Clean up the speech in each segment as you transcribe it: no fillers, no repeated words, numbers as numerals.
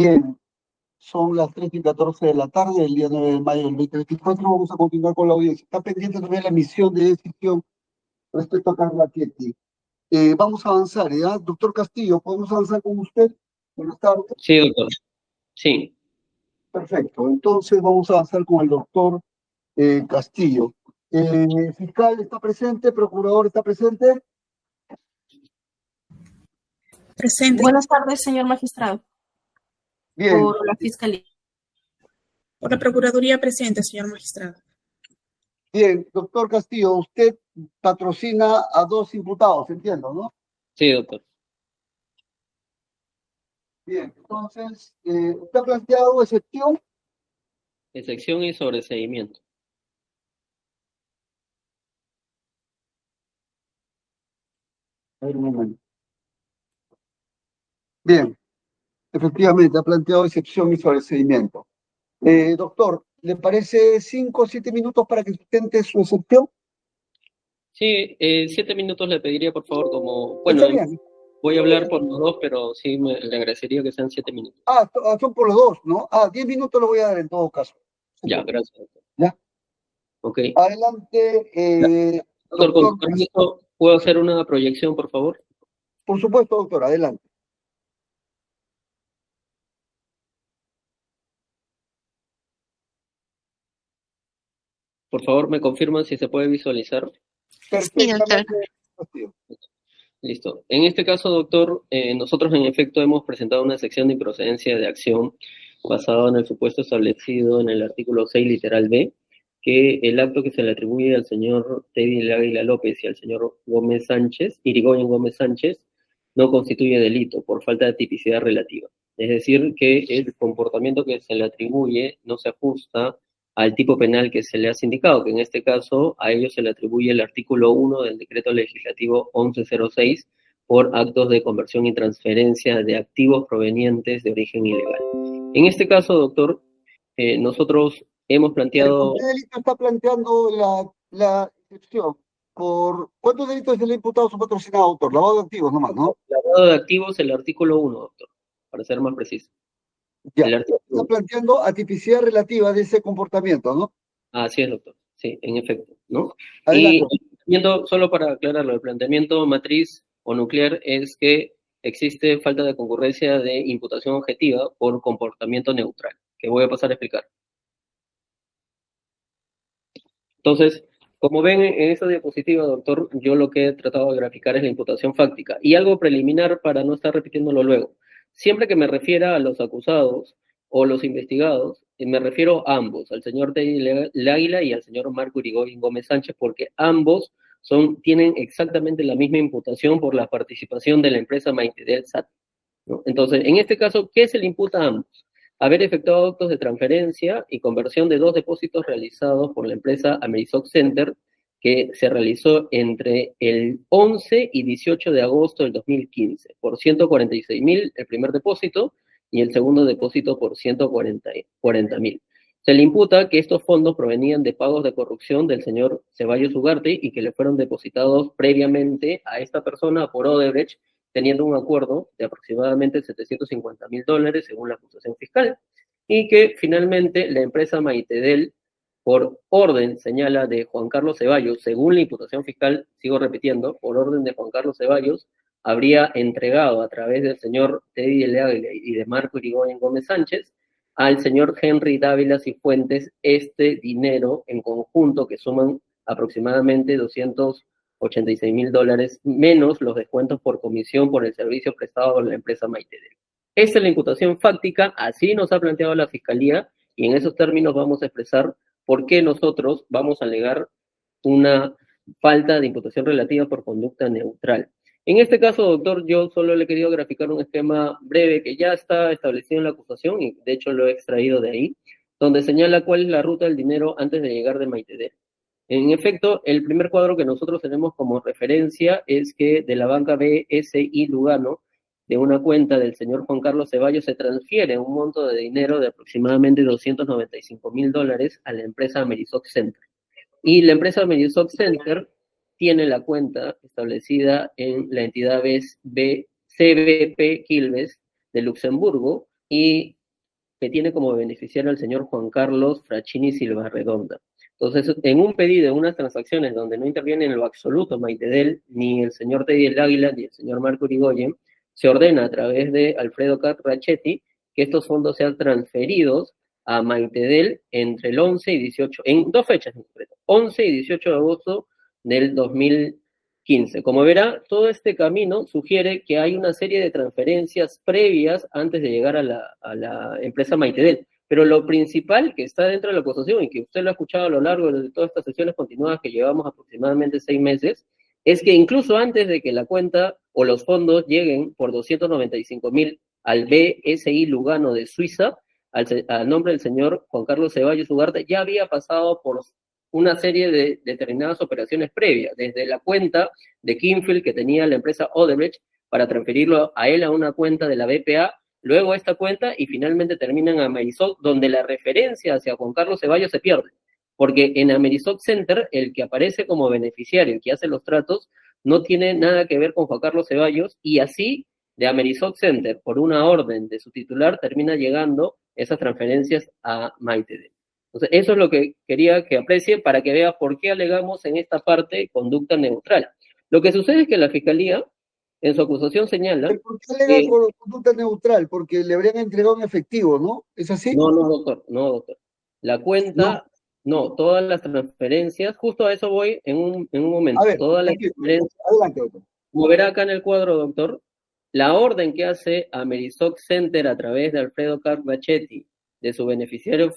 Bien, son las 3:14 de la tarde del día 9 de mayo del 2024. Vamos a continuar con la audiencia. Está pendiente también la emisión de decisión respecto a Carla Chieti. Vamos a avanzar, ¿ya? Doctor Castillo, ¿podemos avanzar con usted? Buenas tardes. Sí, doctor. Sí. Perfecto. Entonces vamos a avanzar con el doctor Castillo. Fiscal está presente, procurador está presente. Presente. Buenas tardes, señor magistrado. Bien. Por la Fiscalía. Por la Procuraduría presente, señor magistrado. Bien, doctor Castillo, usted patrocina a 2 imputados, entiendo, ¿no? Sí, doctor. Bien, entonces, ¿usted ha planteado excepción? Excepción y sobreseimiento. A ver, un momento. Bien, efectivamente, ha planteado excepción y sobreseimiento. Doctor, ¿le parece 5 o 7 minutos para que sustente su excepción? Sí, 7 minutos le pediría, por favor, Está bien. voy a hablar por los dos, pero sí le agradecería que sean 7 minutos. Son por los dos, ¿no? 10 minutos lo voy a dar en todo caso. Ya, gracias, doctor. ¿Ya? Ok. Adelante, Doctor, con permiso, ¿puedo hacer una proyección, por favor? Por supuesto, doctor, adelante. Por favor, ¿me confirman si se puede visualizar? Perfectamente. Listo. En este caso, doctor, nosotros en efecto hemos presentado una sección de improcedencia de acción basada en el supuesto establecido en el artículo 6, literal B, que el acto que se le atribuye al señor Teddy Águila López y al señor Gómez Sánchez, Irigoyen Gómez Sánchez, no constituye delito por falta de tipicidad relativa. Es decir, que el comportamiento que se le atribuye no se ajusta al tipo penal que se le ha sindicado, que en este caso a ellos se le atribuye el artículo 1 del decreto legislativo 1106 por actos de conversión y transferencia de activos provenientes de origen ilegal. En este caso, doctor, nosotros hemos planteado... ¿Por qué delito está planteando la excepción? ¿Cuántos delitos se le ha imputado a su patrocinado, doctor? Lavado de activos nomás, ¿no? Lavado de activos, el artículo 1, doctor, para ser más preciso. Ya, está planteando atipicidad relativa de ese comportamiento, ¿no? Así es, doctor. Sí, en efecto, ¿no? Adelante. Y solo para aclararlo, el planteamiento matriz o nuclear es que existe falta de concurrencia de imputación objetiva por comportamiento neutral, que voy a pasar a explicar. Entonces, como ven en esta diapositiva, doctor, yo lo que he tratado de graficar es la imputación fáctica. Y algo preliminar para no estar repitiéndolo luego. Siempre que me refiera a los acusados o los investigados, me refiero a ambos, al señor Teddy Águila y al señor Marco Irigoyen Gómez Sánchez, porque ambos tienen exactamente la misma imputación por la participación de la empresa Maite del SAT, ¿no? Entonces, en este caso, ¿qué se le imputa a ambos? Haber efectuado actos de transferencia y conversión de 2 depósitos realizados por la empresa Amerisoc Center, que se realizó entre el 11 y 18 de agosto del 2015, por 146.000 el primer depósito y el segundo depósito por 140.000. Se le imputa que estos fondos provenían de pagos de corrupción del señor Ceballos Ugarte y que le fueron depositados previamente a esta persona por Odebrecht, teniendo un acuerdo de aproximadamente $750.000 según la acusación fiscal, y que finalmente la empresa Maitedel, por orden, señala, de Juan Carlos Ceballos, según la imputación fiscal, sigo repitiendo, por orden de Juan Carlos Ceballos, habría entregado a través del señor Teddy Águila y de Marco Irigoyen Gómez Sánchez al señor Henry Dávila Cifuentes este dinero en conjunto que suman aproximadamente $286.000 menos los descuentos por comisión por el servicio prestado por la empresa Maitedel. Esta es la imputación fáctica, así nos ha planteado la Fiscalía, y en esos términos vamos a expresar por qué nosotros vamos a alegar una falta de imputación relativa por conducta neutral. En este caso, doctor, yo solo le he querido graficar un esquema breve que ya está establecido en la acusación, y de hecho lo he extraído de ahí, donde señala cuál es la ruta del dinero antes de llegar de Maitedel. En efecto, el primer cuadro que nosotros tenemos como referencia es que de la banca BSI Lugano, de una cuenta del señor Juan Carlos Ceballos, se transfiere un monto de dinero de aproximadamente $295.000 a la empresa Amerisoc Center. Y la empresa Amerisoc Center tiene la cuenta establecida en la entidad CBP Quilmes de Luxemburgo, y que tiene como beneficiario al señor Juan Carlos Fraccini Silva Redonda. Entonces, en un pedido, en unas transacciones donde no interviene en lo absoluto Maitedel, ni el señor Teddy el Águila, ni el señor Marco Urigoyen, se ordena a través de Alfredo Rachetti que estos fondos sean transferidos a Maitedel entre el 11 y 18, en dos fechas en concreto, 11 y 18 de agosto del 2015. Como verá, todo este camino sugiere que hay una serie de transferencias previas antes de llegar a la empresa Maitedel. Pero lo principal que está dentro de la acusación, y que usted lo ha escuchado a lo largo de todas estas sesiones continuadas que llevamos aproximadamente 6 meses, es que incluso antes de que la cuenta o los fondos lleguen por 295.000 al BSI Lugano de Suiza, al nombre del señor Juan Carlos Ceballos Ugarte, ya había pasado por una serie de determinadas operaciones previas, desde la cuenta de Kinfield que tenía la empresa Odebrecht para transferirlo a él a una cuenta de la BPA, luego esta cuenta y finalmente terminan a Amerisoc, donde la referencia hacia Juan Carlos Ceballos se pierde, porque en Amerisoc Center el que aparece como beneficiario, el que hace los tratos, no tiene nada que ver con Juan Carlos Ceballos, y así de Amerisoc Center, por una orden de su titular, termina llegando esas transferencias a Maitedel. Entonces, eso es lo que quería que aprecie para que vea por qué alegamos en esta parte conducta neutral. Lo que sucede es que la Fiscalía, en su acusación, señala... ¿Por qué alega conducta neutral? Porque le habrían entregado en efectivo, ¿no? ¿Es así? No, doctor. La cuenta, no, todas las transferencias, justo a eso voy en un momento. A ver, todas las transferencias, adelante, doctor. Como verá acá en el cuadro, doctor, la orden que hace Amerisoc Center a través de Alfredo Carbachetti, de su beneficiario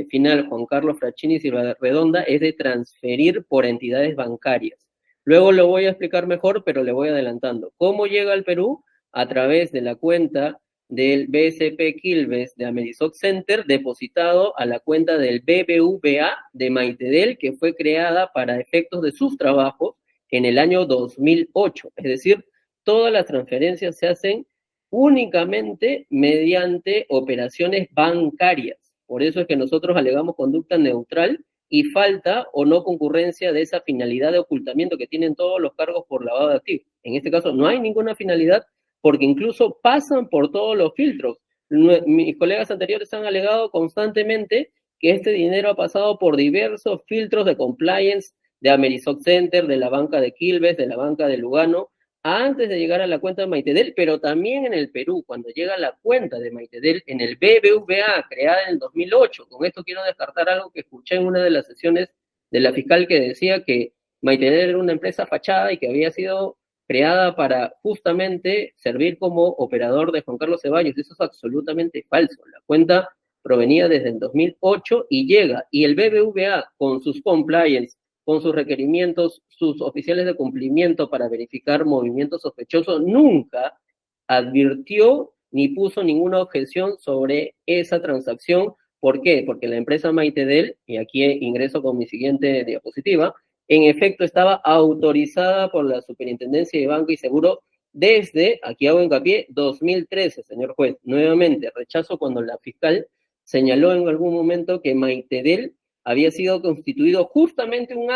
final, Juan Carlos Fraccini Silva Redonda, es de transferir por entidades bancarias. Luego lo voy a explicar mejor, pero le voy adelantando. ¿Cómo llega al Perú? A través de la cuenta del BSP Quilmes de Amerisoc Center, depositado a la cuenta del BBVA de Maitedel, que fue creada para efectos de sus trabajos en el año 2008. Es decir, todas las transferencias se hacen únicamente mediante operaciones bancarias. Por eso es que nosotros alegamos conducta neutral y falta o no concurrencia de esa finalidad de ocultamiento que tienen todos los cargos por lavado de activos. En este caso no hay ninguna finalidad porque incluso pasan por todos los filtros. Mis colegas anteriores han alegado constantemente que este dinero ha pasado por diversos filtros de compliance de Amerisoc Center, de la banca de Quilmes, de la banca de Lugano, antes de llegar a la cuenta de Maitedel, pero también en el Perú, cuando llega la cuenta de Maitedel en el BBVA, creada en el 2008. Con esto quiero descartar algo que escuché en una de las sesiones de la fiscal que decía que Maitedel era una empresa fachada y que había sido creada para justamente servir como operador de Juan Carlos Ceballos. Eso es absolutamente falso. La cuenta provenía desde el 2008 y llega, y el BBVA con sus compliance, con sus requerimientos, sus oficiales de cumplimiento para verificar movimientos sospechosos, nunca advirtió ni puso ninguna objeción sobre esa transacción. ¿Por qué? Porque la empresa Maitedel, y aquí ingreso con mi siguiente diapositiva, en efecto estaba autorizada por la Superintendencia de Banco y Seguro desde, aquí hago hincapié, 2013, señor juez. Nuevamente, rechazo cuando la fiscal señaló en algún momento que Maitedel había sido constituido justamente un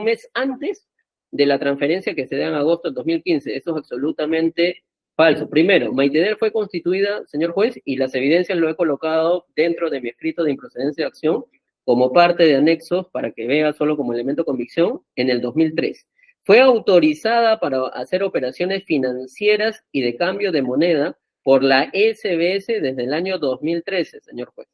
mes antes de la transferencia que se da en agosto del 2015. Eso es absolutamente falso. Primero, Maitedel fue constituida, señor juez, y las evidencias lo he colocado dentro de mi escrito de improcedencia de acción como parte de anexos para que vea solo como elemento de convicción en el 2003. Fue autorizada para hacer operaciones financieras y de cambio de moneda por la SBS desde el año 2013, señor juez.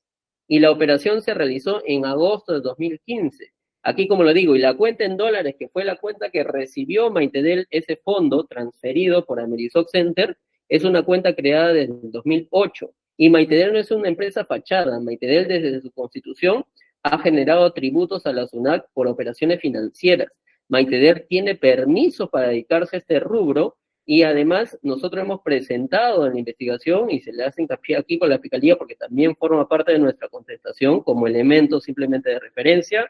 Y la operación se realizó en agosto de 2015. Aquí, como lo digo, y la cuenta en dólares, que fue la cuenta que recibió Maitedel ese fondo transferido por Amerisoc Center, es una cuenta creada desde el 2008. Y Maitedel no es una empresa fachada. Maitedel, desde su constitución, ha generado tributos a la SUNAT por operaciones financieras. Maitedel tiene permisos para dedicarse a este rubro, y además nosotros hemos presentado en la investigación, y se le hace hincapié aquí con la Fiscalía porque también forma parte de nuestra contestación como elemento simplemente de referencia,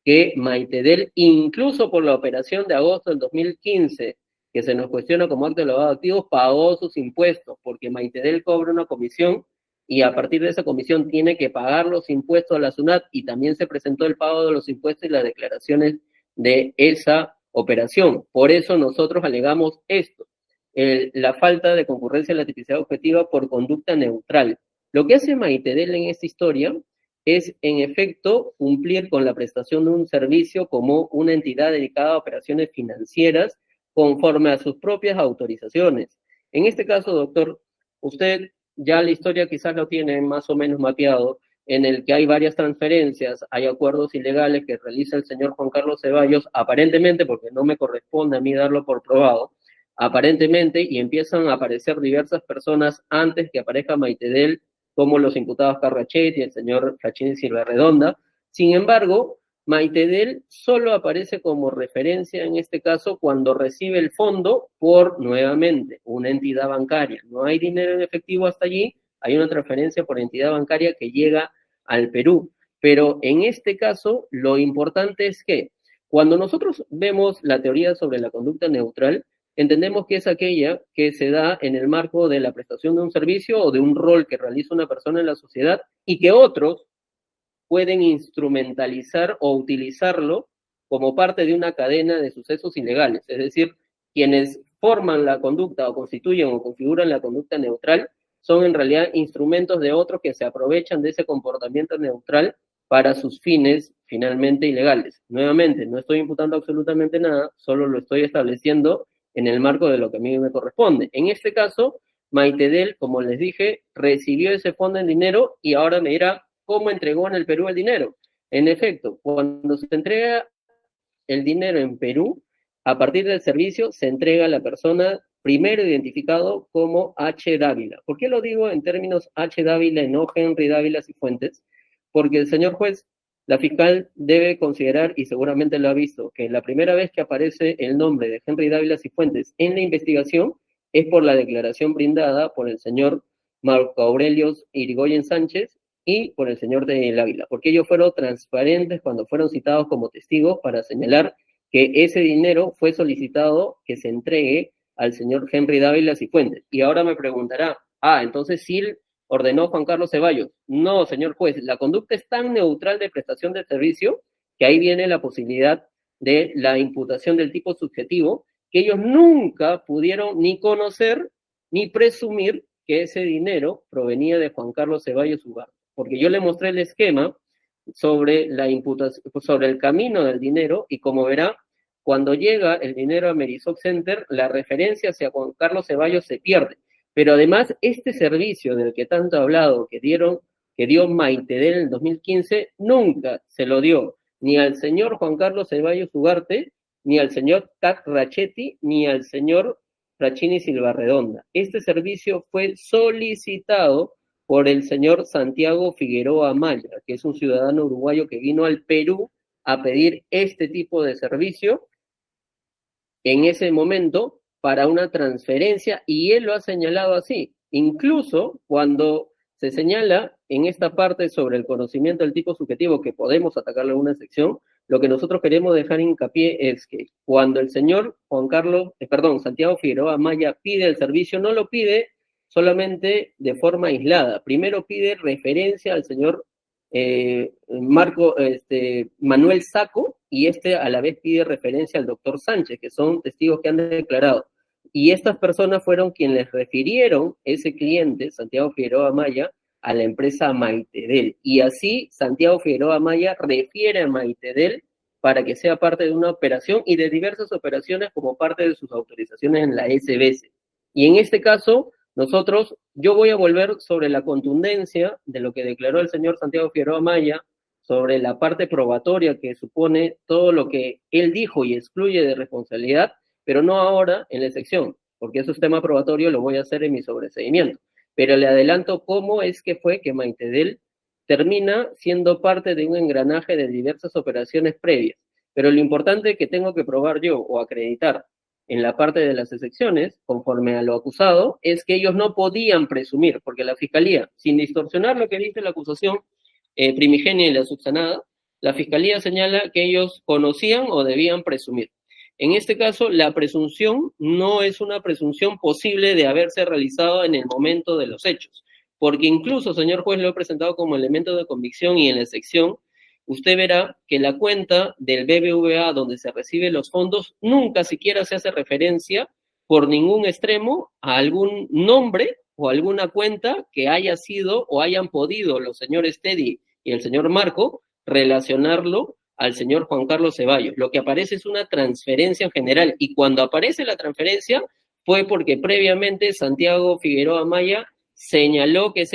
que Maitedel, incluso por la operación de agosto del 2015, que se nos cuestiona como acto de lavado de activos, pagó sus impuestos, porque Maitedel cobra una comisión y a partir de esa comisión tiene que pagar los impuestos a la SUNAT, y también se presentó el pago de los impuestos y las declaraciones de esa operación. Por eso nosotros alegamos esto. la falta de concurrencia a la tipicidad objetiva por conducta neutral. Lo que hace Maitedel en esta historia es, en efecto, cumplir con la prestación de un servicio como una entidad dedicada a operaciones financieras conforme a sus propias autorizaciones. En este caso, doctor, usted ya la historia quizás lo tiene más o menos mapeado, en el que hay varias transferencias, hay acuerdos ilegales que realiza el señor Juan Carlos Ceballos, aparentemente, porque no me corresponde a mí darlo por probado, aparentemente, y empiezan a aparecer diversas personas antes que aparezca Maitedel, como los imputados Carrachetti y el señor Fachín Silva Redonda. Sin embargo, Maitedel solo aparece como referencia en este caso cuando recibe el fondo por, nuevamente, una entidad bancaria. No hay dinero en efectivo hasta allí, hay una transferencia por entidad bancaria que llega al Perú. Pero en este caso, lo importante es que cuando nosotros vemos la teoría sobre la conducta neutral, entendemos que es aquella que se da en el marco de la prestación de un servicio o de un rol que realiza una persona en la sociedad y que otros pueden instrumentalizar o utilizarlo como parte de una cadena de sucesos ilegales. Es decir, quienes forman la conducta o constituyen o configuran la conducta neutral son en realidad instrumentos de otros que se aprovechan de ese comportamiento neutral para sus fines finalmente ilegales. Nuevamente, no estoy imputando absolutamente nada, solo lo estoy estableciendo en el marco de lo que a mí me corresponde. En este caso, Maitedel, como les dije, recibió ese fondo en dinero y ahora me dirá cómo entregó en el Perú el dinero. En efecto, cuando se entrega el dinero en Perú, a partir del servicio se entrega a la persona primero identificado como H. Dávila. ¿Por qué lo digo en términos H. Dávila y no Henry Dávila Cifuentes? Porque el señor juez, la fiscal debe considerar, y seguramente lo ha visto, que la primera vez que aparece el nombre de Henry Dávila Cifuentes en la investigación es por la declaración brindada por el señor Marco Aurelio Irigoyen Sánchez y por el señor de Ávila, porque ellos fueron transparentes cuando fueron citados como testigos para señalar que ese dinero fue solicitado que se entregue al señor Henry Dávila Cifuentes. Y ahora me preguntará, entonces sí ordenó Juan Carlos Ceballos. No, señor juez, la conducta es tan neutral de prestación de servicio que ahí viene la posibilidad de la imputación del tipo subjetivo, que ellos nunca pudieron ni conocer ni presumir que ese dinero provenía de Juan Carlos Ceballos Ugarte. Porque yo le mostré el esquema sobre la imputación, sobre el camino del dinero, y como verá, cuando llega el dinero a Merisoc Center, la referencia hacia Juan Carlos Ceballos se pierde. Pero además, este servicio del que tanto he hablado, que dio Maitedel en el 2015, nunca se lo dio ni al señor Juan Carlos Ceballos Ugarte, ni al señor Carrachetti, ni al señor Frachini Silva Redonda. Este servicio fue solicitado por el señor Santiago Figueroa Maya, que es un ciudadano uruguayo que vino al Perú a pedir este tipo de servicio en ese momento para una transferencia, y él lo ha señalado así. Incluso cuando se señala en esta parte sobre el conocimiento del tipo subjetivo, que podemos atacarle una sección, lo que nosotros queremos dejar hincapié es que cuando el señor Santiago Figueroa Maya pide el servicio, no lo pide solamente de forma aislada. Primero pide referencia al señor Manuel Saco, y a la vez pide referencia al doctor Sánchez, que son testigos que han declarado. Y estas personas fueron quienes refirieron ese cliente, Santiago Figueroa Maya, a la empresa Maitedel. Y así Santiago Figueroa Maya refiere a Maitedel para que sea parte de una operación y de diversas operaciones como parte de sus autorizaciones en la SBS. Y en este caso, yo voy a volver sobre la contundencia de lo que declaró el señor Santiago Figueroa Maya, sobre la parte probatoria que supone todo lo que él dijo y excluye de responsabilidad, pero no ahora en la sección, porque eso es tema probatorio, lo voy a hacer en mi sobreseimiento. Pero le adelanto cómo es que fue que Maitedel termina siendo parte de un engranaje de diversas operaciones previas. Pero lo importante que tengo que probar yo o acreditar en la parte de las excepciones, conforme a lo acusado, es que ellos no podían presumir, porque la Fiscalía, sin distorsionar lo que dice la acusación primigenia y la subsanada, la Fiscalía señala que ellos conocían o debían presumir. En este caso, la presunción no es una presunción posible de haberse realizado en el momento de los hechos, porque incluso, señor juez, lo he presentado como elemento de convicción, y en la sección usted verá que la cuenta del BBVA donde se reciben los fondos nunca siquiera se hace referencia por ningún extremo a algún nombre o alguna cuenta que haya sido o hayan podido los señores Teddy y el señor Marco relacionarlo al señor Juan Carlos Ceballos. Lo que aparece es una transferencia en general, y cuando aparece la transferencia fue porque previamente Santiago Figueroa Maya señaló que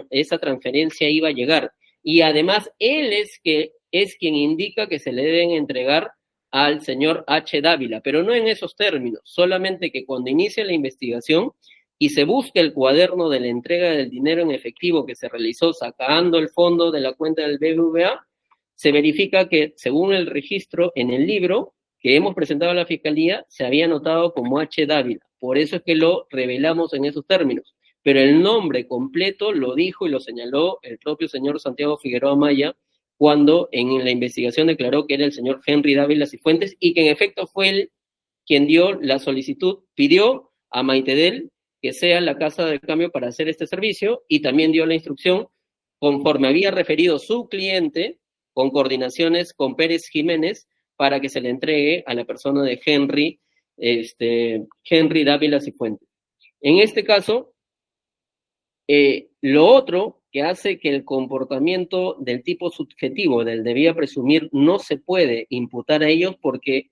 esa transferencia iba a llegar, y además él es quien indica que se le deben entregar al señor H. Dávila, pero no en esos términos, solamente que cuando inicia la investigación y se busca el cuaderno de la entrega del dinero en efectivo que se realizó sacando el fondo de la cuenta del BBVA, se verifica que, según el registro en el libro que hemos presentado a la Fiscalía, se había anotado como H. Dávila. Por eso es que lo revelamos en esos términos. Pero el nombre completo lo dijo y lo señaló el propio señor Santiago Figueroa Maya cuando en la investigación declaró que era el señor Henry Dávila Cifuentes, y que en efecto fue él quien dio la solicitud, pidió a Maitedel que sea la casa de cambio para hacer este servicio, y también dio la instrucción, conforme había referido su cliente, con coordinaciones con Pérez Jiménez, para que se le entregue a la persona de Henry Dávila Cifuentes. En este caso, lo otro que hace que el comportamiento del tipo subjetivo del debía presumir no se puede imputar a ellos, porque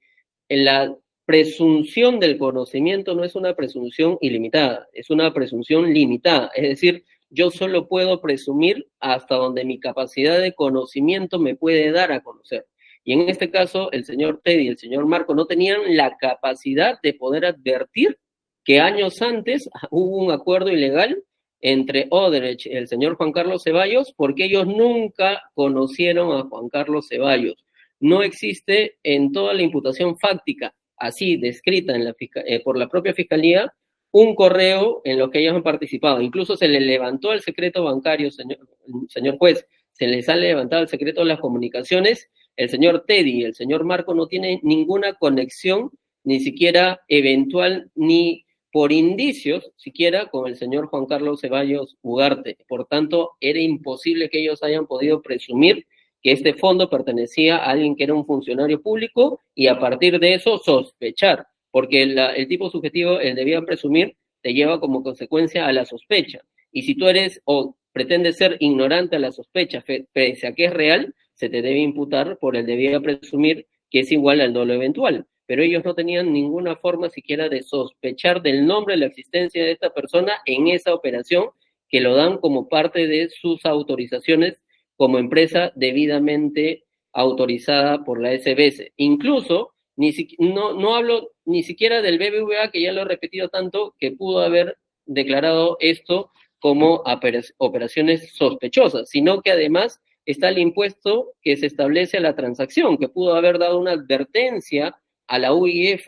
la presunción del conocimiento no es una presunción ilimitada, es una presunción limitada. Es decir, yo solo puedo presumir hasta donde mi capacidad de conocimiento me puede dar a conocer. Y en este caso, el señor Teddy y el señor Marco no tenían la capacidad de poder advertir que años antes hubo un acuerdo ilegal entre Odebrecht y el señor Juan Carlos Ceballos, porque ellos nunca conocieron a Juan Carlos Ceballos. No existe en toda la imputación fáctica, así descrita por la propia Fiscalía, un correo en lo que ellos han participado. Incluso se le levantó el secreto bancario, señor juez, se les ha levantado el secreto de las comunicaciones. El señor Teddy y el señor Marco no tienen ninguna conexión, ni siquiera eventual, ni por indicios, siquiera con el señor Juan Carlos Ceballos Ugarte. Por tanto, era imposible que ellos hayan podido presumir que este fondo pertenecía a alguien que era un funcionario público, y a partir de eso sospechar, porque el tipo subjetivo, el debía presumir, te lleva como consecuencia a la sospecha. Y si tú eres o pretendes ser ignorante a la sospecha, pese a que es real, se te debe imputar por el debía presumir, que es igual al dolo eventual. Pero ellos no tenían ninguna forma siquiera de sospechar del nombre, de la existencia de esta persona en esa operación, que lo dan como parte de sus autorizaciones como empresa debidamente autorizada por la SBS. Incluso, no hablo ni siquiera del BBVA, que ya lo he repetido tanto, que pudo haber declarado esto como operaciones sospechosas, sino que además está el impuesto que se establece a la transacción, que pudo haber dado una advertencia a la UIF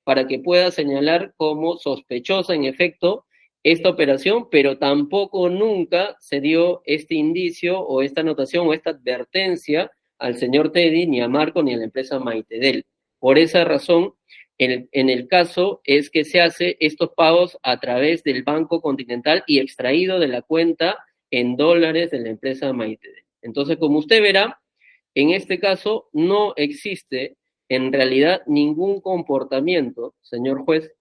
para que pueda señalar como sospechosa en efecto esta operación, pero tampoco nunca se dio este indicio o esta anotación o esta advertencia al señor Teddy, ni a Marco, ni a la empresa Maitedel. Por esa razón, en el caso es que se hace estos pagos a través del Banco Continental y extraído de la cuenta en dólares de la empresa Maitedel. Entonces, como usted verá, en este caso no existe en realidad ningún comportamiento, señor juez,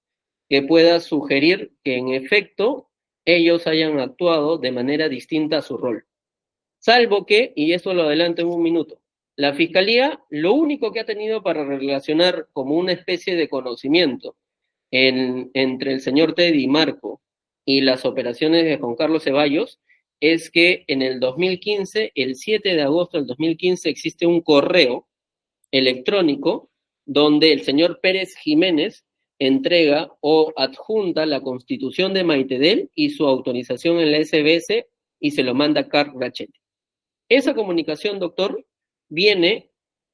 que pueda sugerir que en efecto ellos hayan actuado de manera distinta a su rol. Salvo que, y esto lo adelanto en un minuto, la Fiscalía lo único que ha tenido para relacionar como una especie de conocimiento entre el señor Teddy y Marco y las operaciones de Juan Carlos Ceballos es que en el 2015, el 7 de agosto del 2015, existe un correo electrónico donde el señor Pérez Jiménez entrega o adjunta la constitución de Maitedel y su autorización en la SBS y se lo manda a Carl Rachetti. Esa comunicación, doctor, viene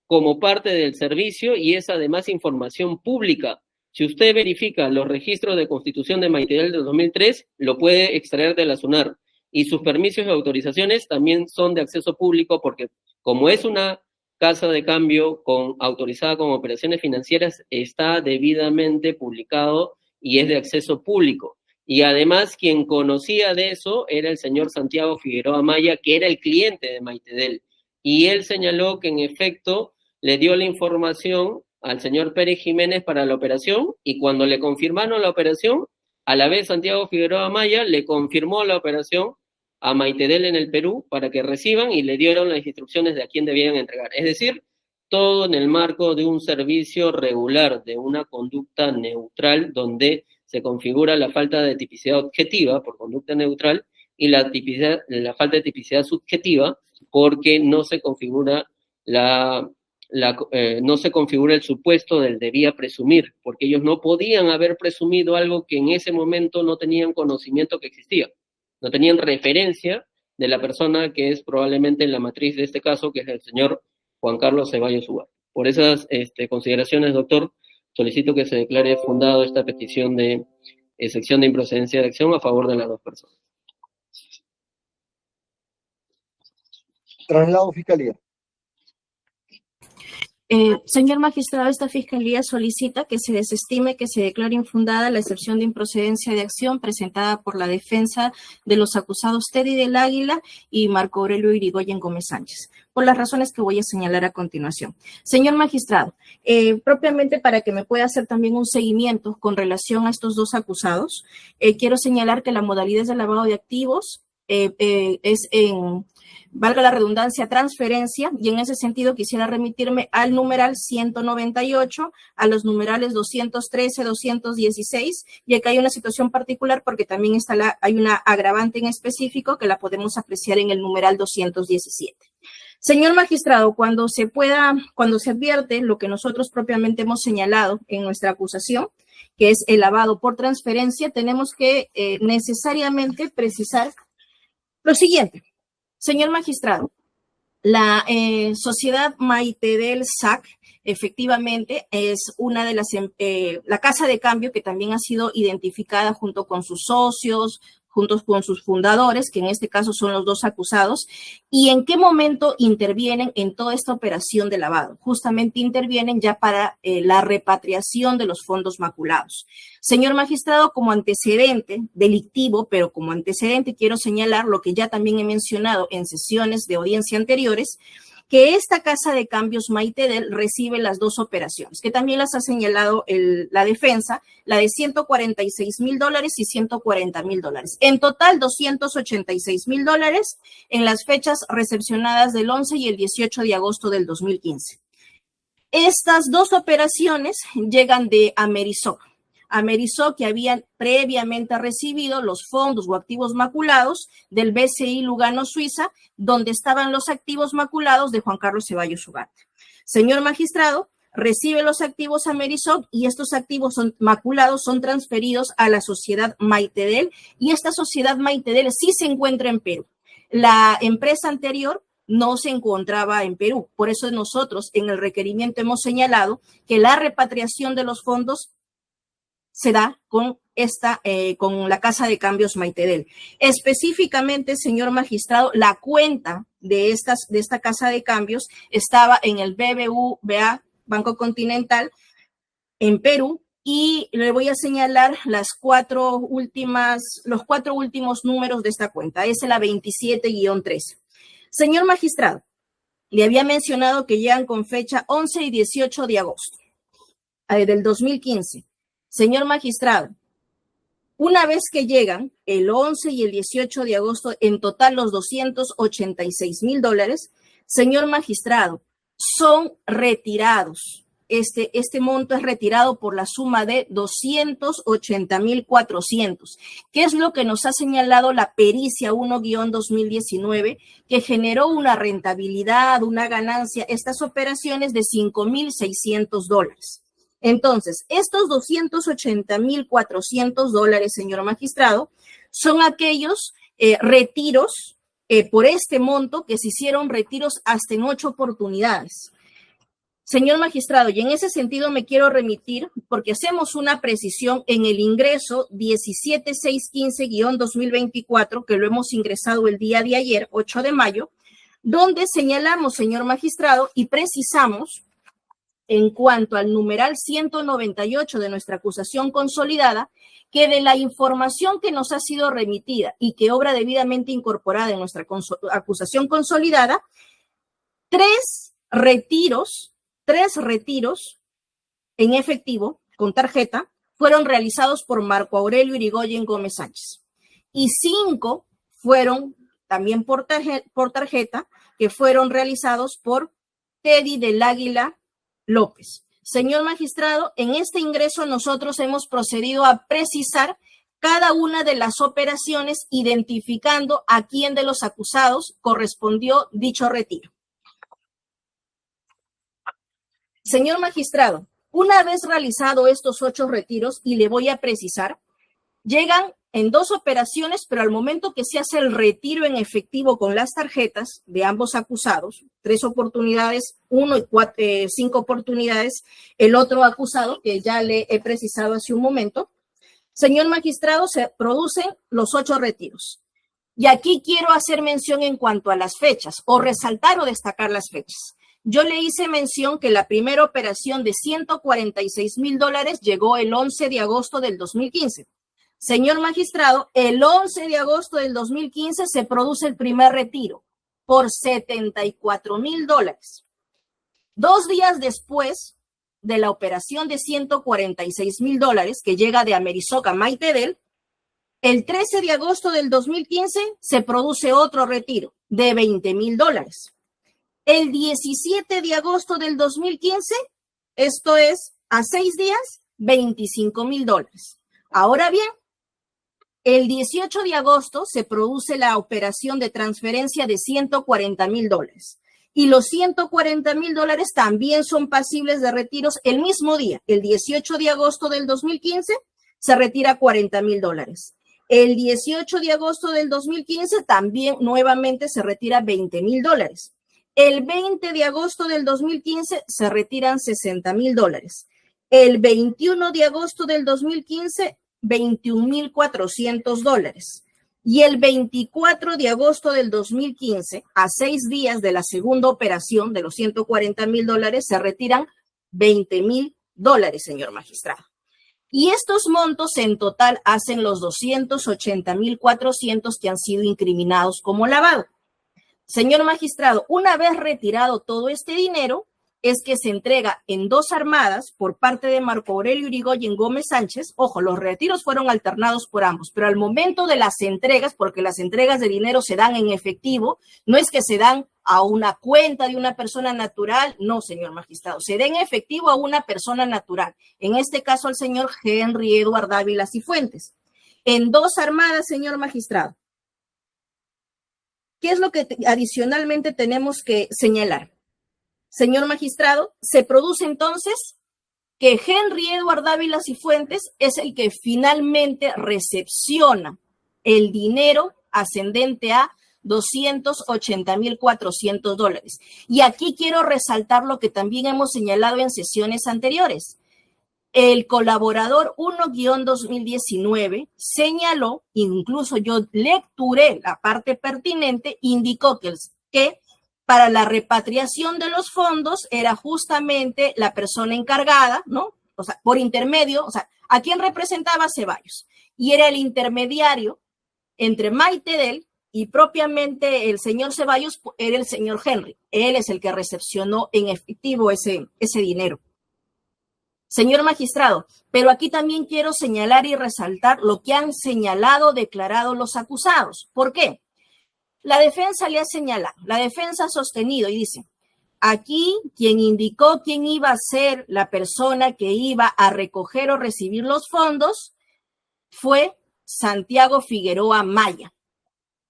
como parte del servicio y es además información pública. Si usted verifica los registros de constitución de Maitedel del 2003, lo puede extraer de la SUNAR. Y sus permisos y autorizaciones también son de acceso público porque como es una casa de cambio autorizada con operaciones financieras, está debidamente publicado y es de acceso público. Y además quien conocía de eso era el señor Santiago Figueroa Maya, que era el cliente de Maitedel. Y él señaló que en efecto le dio la información al señor Pérez Jiménez para la operación, y cuando le confirmaron la operación, a la vez Santiago Figueroa Maya le confirmó la operación a Maitedel en el Perú para que reciban y le dieron las instrucciones de a quién debían entregar. Es decir, todo en el marco de un servicio regular, de una conducta neutral, donde se configura la falta de tipicidad objetiva por conducta neutral y la falta de tipicidad subjetiva porque no se configura no se configura el supuesto del debía presumir, porque ellos no podían haber presumido algo que en ese momento no tenían conocimiento que existía, no tenían referencia de la persona que es probablemente la matriz de este caso, que es el señor Juan Carlos Ceballos Ugarte. Por esas consideraciones, doctor, solicito que se declare fundado esta petición de sección de improcedencia de acción a favor de las dos personas. Traslado Fiscalía. Señor magistrado, esta fiscalía solicita que se desestime que se declare infundada la excepción de improcedencia de acción presentada por la defensa de los acusados Teddy del Águila y Marco Aurelio Irigoyen Gómez Sánchez, por las razones que voy a señalar a continuación. Señor magistrado, propiamente para que me pueda hacer también un seguimiento con relación a estos dos acusados, quiero señalar que la modalidad de lavado de activos es en, valga la redundancia, transferencia, y en ese sentido quisiera remitirme al numeral 198, a los numerales 213, 216, y acá hay una situación particular porque también hay una agravante en específico que la podemos apreciar en el numeral 217. Señor magistrado, cuando se advierte lo que nosotros propiamente hemos señalado en nuestra acusación, que es el lavado por transferencia, tenemos que necesariamente precisar lo siguiente. Señor magistrado, la sociedad Maitedel SAC efectivamente es una de las, la casa de cambio que también ha sido identificada junto con sus socios, junto con sus fundadores, que en este caso son los dos acusados. ¿Y en qué momento intervienen en toda esta operación de lavado? Justamente intervienen ya para la repatriación de los fondos maculados. Señor magistrado, como antecedente delictivo, pero como antecedente quiero señalar lo que ya también he mencionado en sesiones de audiencia anteriores, que esta casa de cambios Maitedel recibe las dos operaciones, que también las ha señalado la defensa, la de $146,000 y $140,000. En total, $286,000 en las fechas recepcionadas del 11 y el 18 de agosto del 2015. Estas dos operaciones llegan de Amerisoc. Amerisoc, que habían previamente recibido los fondos o activos maculados del BCI Lugano, Suiza, donde estaban los activos maculados de Juan Carlos Ceballos Ugarte. Señor magistrado, recibe los activos Amerisoc y estos activos maculados son transferidos a la sociedad Maitedel, y esta sociedad Maitedel sí se encuentra en Perú. La empresa anterior no se encontraba en Perú. Por eso nosotros en el requerimiento hemos señalado que la repatriación de los fondos se da con la casa de cambios Maitedel. Específicamente, señor magistrado, la cuenta de esta casa de cambios estaba en el BBVA, Banco Continental, en Perú, y le voy a señalar los cuatro últimos números de esta cuenta. Es la 27-13. Señor magistrado, le había mencionado que llegan con fecha 11 y 18 de agosto del 2015. Señor magistrado, una vez que llegan el 11 y el 18 de agosto, en total los $286,000, señor magistrado, son retirados. Este monto es retirado por la suma de 280,400, que es lo que nos ha señalado la pericia 1-2019, que generó una rentabilidad, una ganancia, estas operaciones de $5,600. Entonces, estos $280,400, señor magistrado, son aquellos retiros por este monto que se hicieron retiros hasta en 8 oportunidades. Señor magistrado, y en ese sentido me quiero remitir, porque hacemos una precisión en el ingreso 17615-2024, que lo hemos ingresado el día de ayer, 8 de mayo, donde señalamos, señor magistrado, y precisamos en cuanto al numeral 198 de nuestra acusación consolidada, que de la información que nos ha sido remitida y que obra debidamente incorporada en nuestra acusación consolidada, tres retiros en efectivo, con tarjeta, fueron realizados por Marco Aurelio Irigoyen Gómez Sánchez. Y 5 fueron también por tarjeta, que fueron realizados por Teddy del Águila López. Señor magistrado, en este ingreso nosotros hemos procedido a precisar cada una de las operaciones, identificando a quién de los acusados correspondió dicho retiro. Señor magistrado, una vez realizado estos 8 retiros, y le voy a precisar, llegan en 2 operaciones, pero al momento que se hace el retiro en efectivo con las tarjetas de ambos acusados, 3 oportunidades, 1 y 5 oportunidades, el otro acusado, que ya le he precisado hace un momento, señor magistrado, se producen los 8 retiros. Y aquí quiero hacer mención en cuanto a las fechas, o resaltar o destacar las fechas. Yo le hice mención que la primera operación de $146,000 llegó el 11 de agosto del 2015. Señor magistrado, el 11 de agosto del 2015 se produce el primer retiro por $74,000. 2 días después de la operación de $146,000 que llega de Amerisoc a Maitedel, el 13 de agosto del 2015 se produce otro retiro de $20,000. El 17 de agosto del 2015, esto es a 6 días, $25,000. Ahora bien, el 18 de agosto se produce la operación de transferencia de $140,000. Y los $140,000 también son pasibles de retiros el mismo día. El 18 de agosto del 2015 se retira $40,000. El 18 de agosto del 2015 también nuevamente se retira $20,000. El 20 de agosto del 2015 se retiran $60,000. El 21 de agosto del 2015, $21,400. Y el 24 de agosto del 2015, a 6 días de la segunda operación de los $140,000, se retiran $20,000, señor magistrado. Y estos montos en total hacen los $280,400 que han sido incriminados como lavado. Señor magistrado, una vez retirado todo este dinero, es que se entrega en 2 armadas por parte de Marco Aurelio Irigoyen Gómez Sánchez. Ojo, los retiros fueron alternados por ambos, pero al momento de las entregas, porque las entregas de dinero se dan en efectivo, no es que se dan a una cuenta de una persona natural, no, señor magistrado, se da en efectivo a una persona natural, en este caso al señor Henry Edward Dávila Cifuentes, en 2 armadas, señor magistrado. ¿Qué es lo que adicionalmente tenemos que señalar? Señor magistrado, se produce entonces que Henry Edward Dávila Cifuentes es el que finalmente recepciona el dinero ascendente a $280,400. Y aquí quiero resaltar lo que también hemos señalado en sesiones anteriores. El colaborador 1-2019 señaló, incluso yo lecturé la parte pertinente, indicó que para la repatriación de los fondos era justamente la persona encargada, ¿no? O sea, por intermedio, o sea, ¿a quién representaba Ceballos? Y era el intermediario entre Maitedel y propiamente el señor Ceballos, era el señor Henry. Él es el que recepcionó en efectivo ese dinero. Señor magistrado, pero aquí también quiero señalar y resaltar lo que han señalado, declarado los acusados. ¿Por qué? La defensa le ha señalado, la defensa ha sostenido y dice, aquí quien indicó quién iba a ser la persona que iba a recoger o recibir los fondos fue Santiago Figueroa Maya.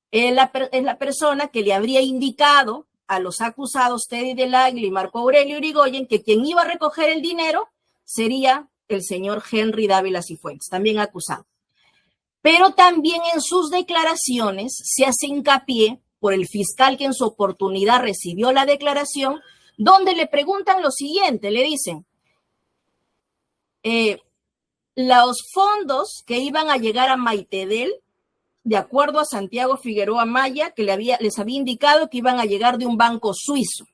Es la persona que le habría indicado a los acusados Teddy del Águila y Marco Aurelio Irigoyen que quien iba a recoger el dinero sería el señor Henry Dávila Cifuentes, también acusado. Pero también en sus declaraciones se hace hincapié por el fiscal que en su oportunidad recibió la declaración, donde le preguntan lo siguiente, le dicen, los fondos que iban a llegar a Maitedel, de acuerdo a Santiago Figueroa Maya, que les había indicado que iban a llegar de un banco suizo.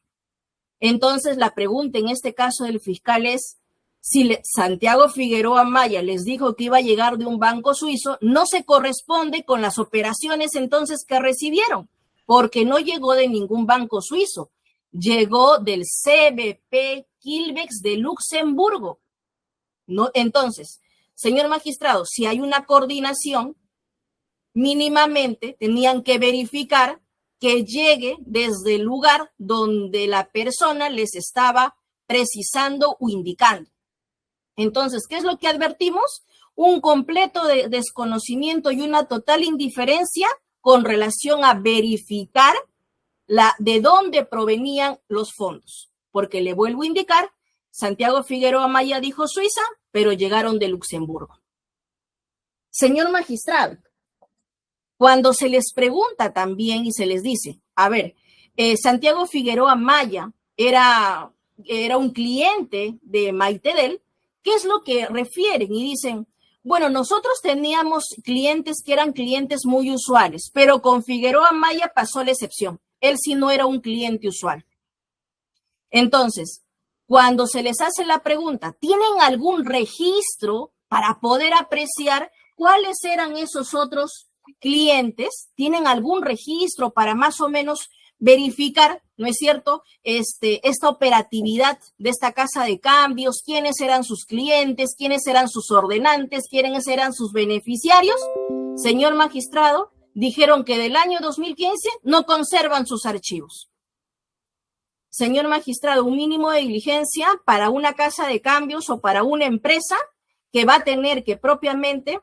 Entonces la pregunta en este caso del fiscal es, si Santiago Figueroa Maya les dijo que iba a llegar de un banco suizo, no se corresponde con las operaciones entonces que recibieron, porque no llegó de ningún banco suizo, llegó del CBP Quilbex de Luxemburgo, No, entonces, señor magistrado, si hay una coordinación, mínimamente tenían que verificar que llegue desde el lugar donde la persona les estaba precisando o indicando. Entonces, ¿qué es lo que advertimos? Un completo desconocimiento y una total indiferencia con relación a verificar de dónde provenían los fondos. Porque le vuelvo a indicar, Santiago Figueroa Maya dijo Suiza, pero llegaron de Luxemburgo. Señor magistrado, cuando se les pregunta también y se les dice, a ver, Santiago Figueroa Maya era un cliente de Maitedel, ¿qué es lo que refieren? Y dicen, bueno, nosotros teníamos clientes que eran clientes muy usuales, pero con Figueroa Maya pasó la excepción. Él sí no era un cliente usual. Entonces, cuando se les hace la pregunta, ¿tienen algún registro para poder apreciar cuáles eran esos otros clientes? ¿Tienen algún registro para más o menos verificar, ¿no es cierto?, esta operatividad de esta casa de cambios, quiénes eran sus clientes, quiénes eran sus ordenantes, quiénes eran sus beneficiarios? Señor magistrado, dijeron que del año 2015 no conservan sus archivos. Señor magistrado, un mínimo de diligencia para una casa de cambios o para una empresa que va a tener que propiamente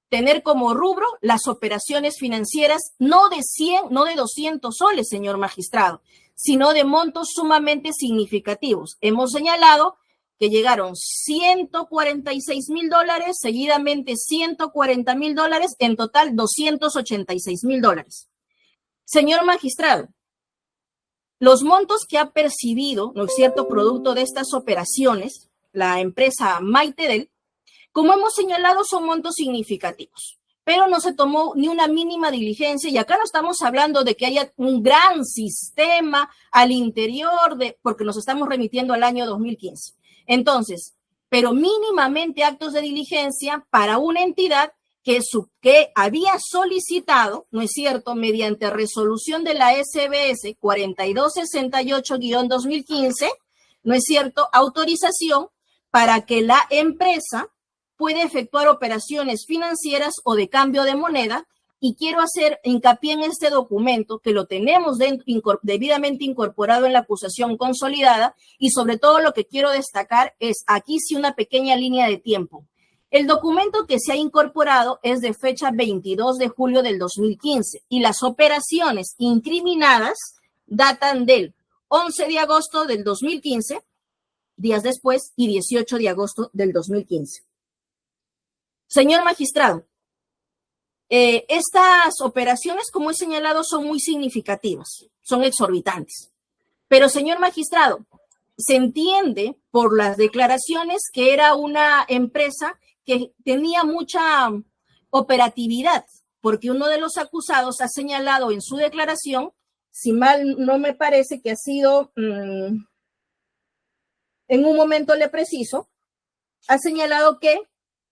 tener como rubro las operaciones financieras, no de 100, no de 200 soles, señor magistrado, sino de montos sumamente significativos. Hemos señalado que llegaron $146,000, seguidamente $140,000, en total $286,000. Señor magistrado, los montos que ha percibido, ¿no es cierto?, producto de estas operaciones, la empresa Maitedel, como hemos señalado, son montos significativos, pero no se tomó ni una mínima diligencia, y acá no estamos hablando de que haya un gran sistema al interior porque nos estamos remitiendo al año 2015. Entonces, pero mínimamente actos de diligencia para una entidad que había solicitado, ¿no es cierto?, mediante resolución de la SBS 4268-2015, ¿no es cierto?, autorización para que la empresa puede efectuar operaciones financieras o de cambio de moneda, y quiero hacer hincapié en este documento que lo tenemos debidamente incorporado en la acusación consolidada, y sobre todo lo que quiero destacar es aquí sí una pequeña línea de tiempo. El documento que se ha incorporado es de fecha 22 de julio del 2015 y las operaciones incriminadas datan del 11 de agosto del 2015, días después, y 18 de agosto del 2015. Señor magistrado, estas operaciones, como he señalado, son muy significativas, son exorbitantes. Pero, señor magistrado, se entiende por las declaraciones que era una empresa que tenía mucha operatividad, porque uno de los acusados ha señalado en su declaración, si mal no me parece que ha sido, en un momento le preciso, ha señalado que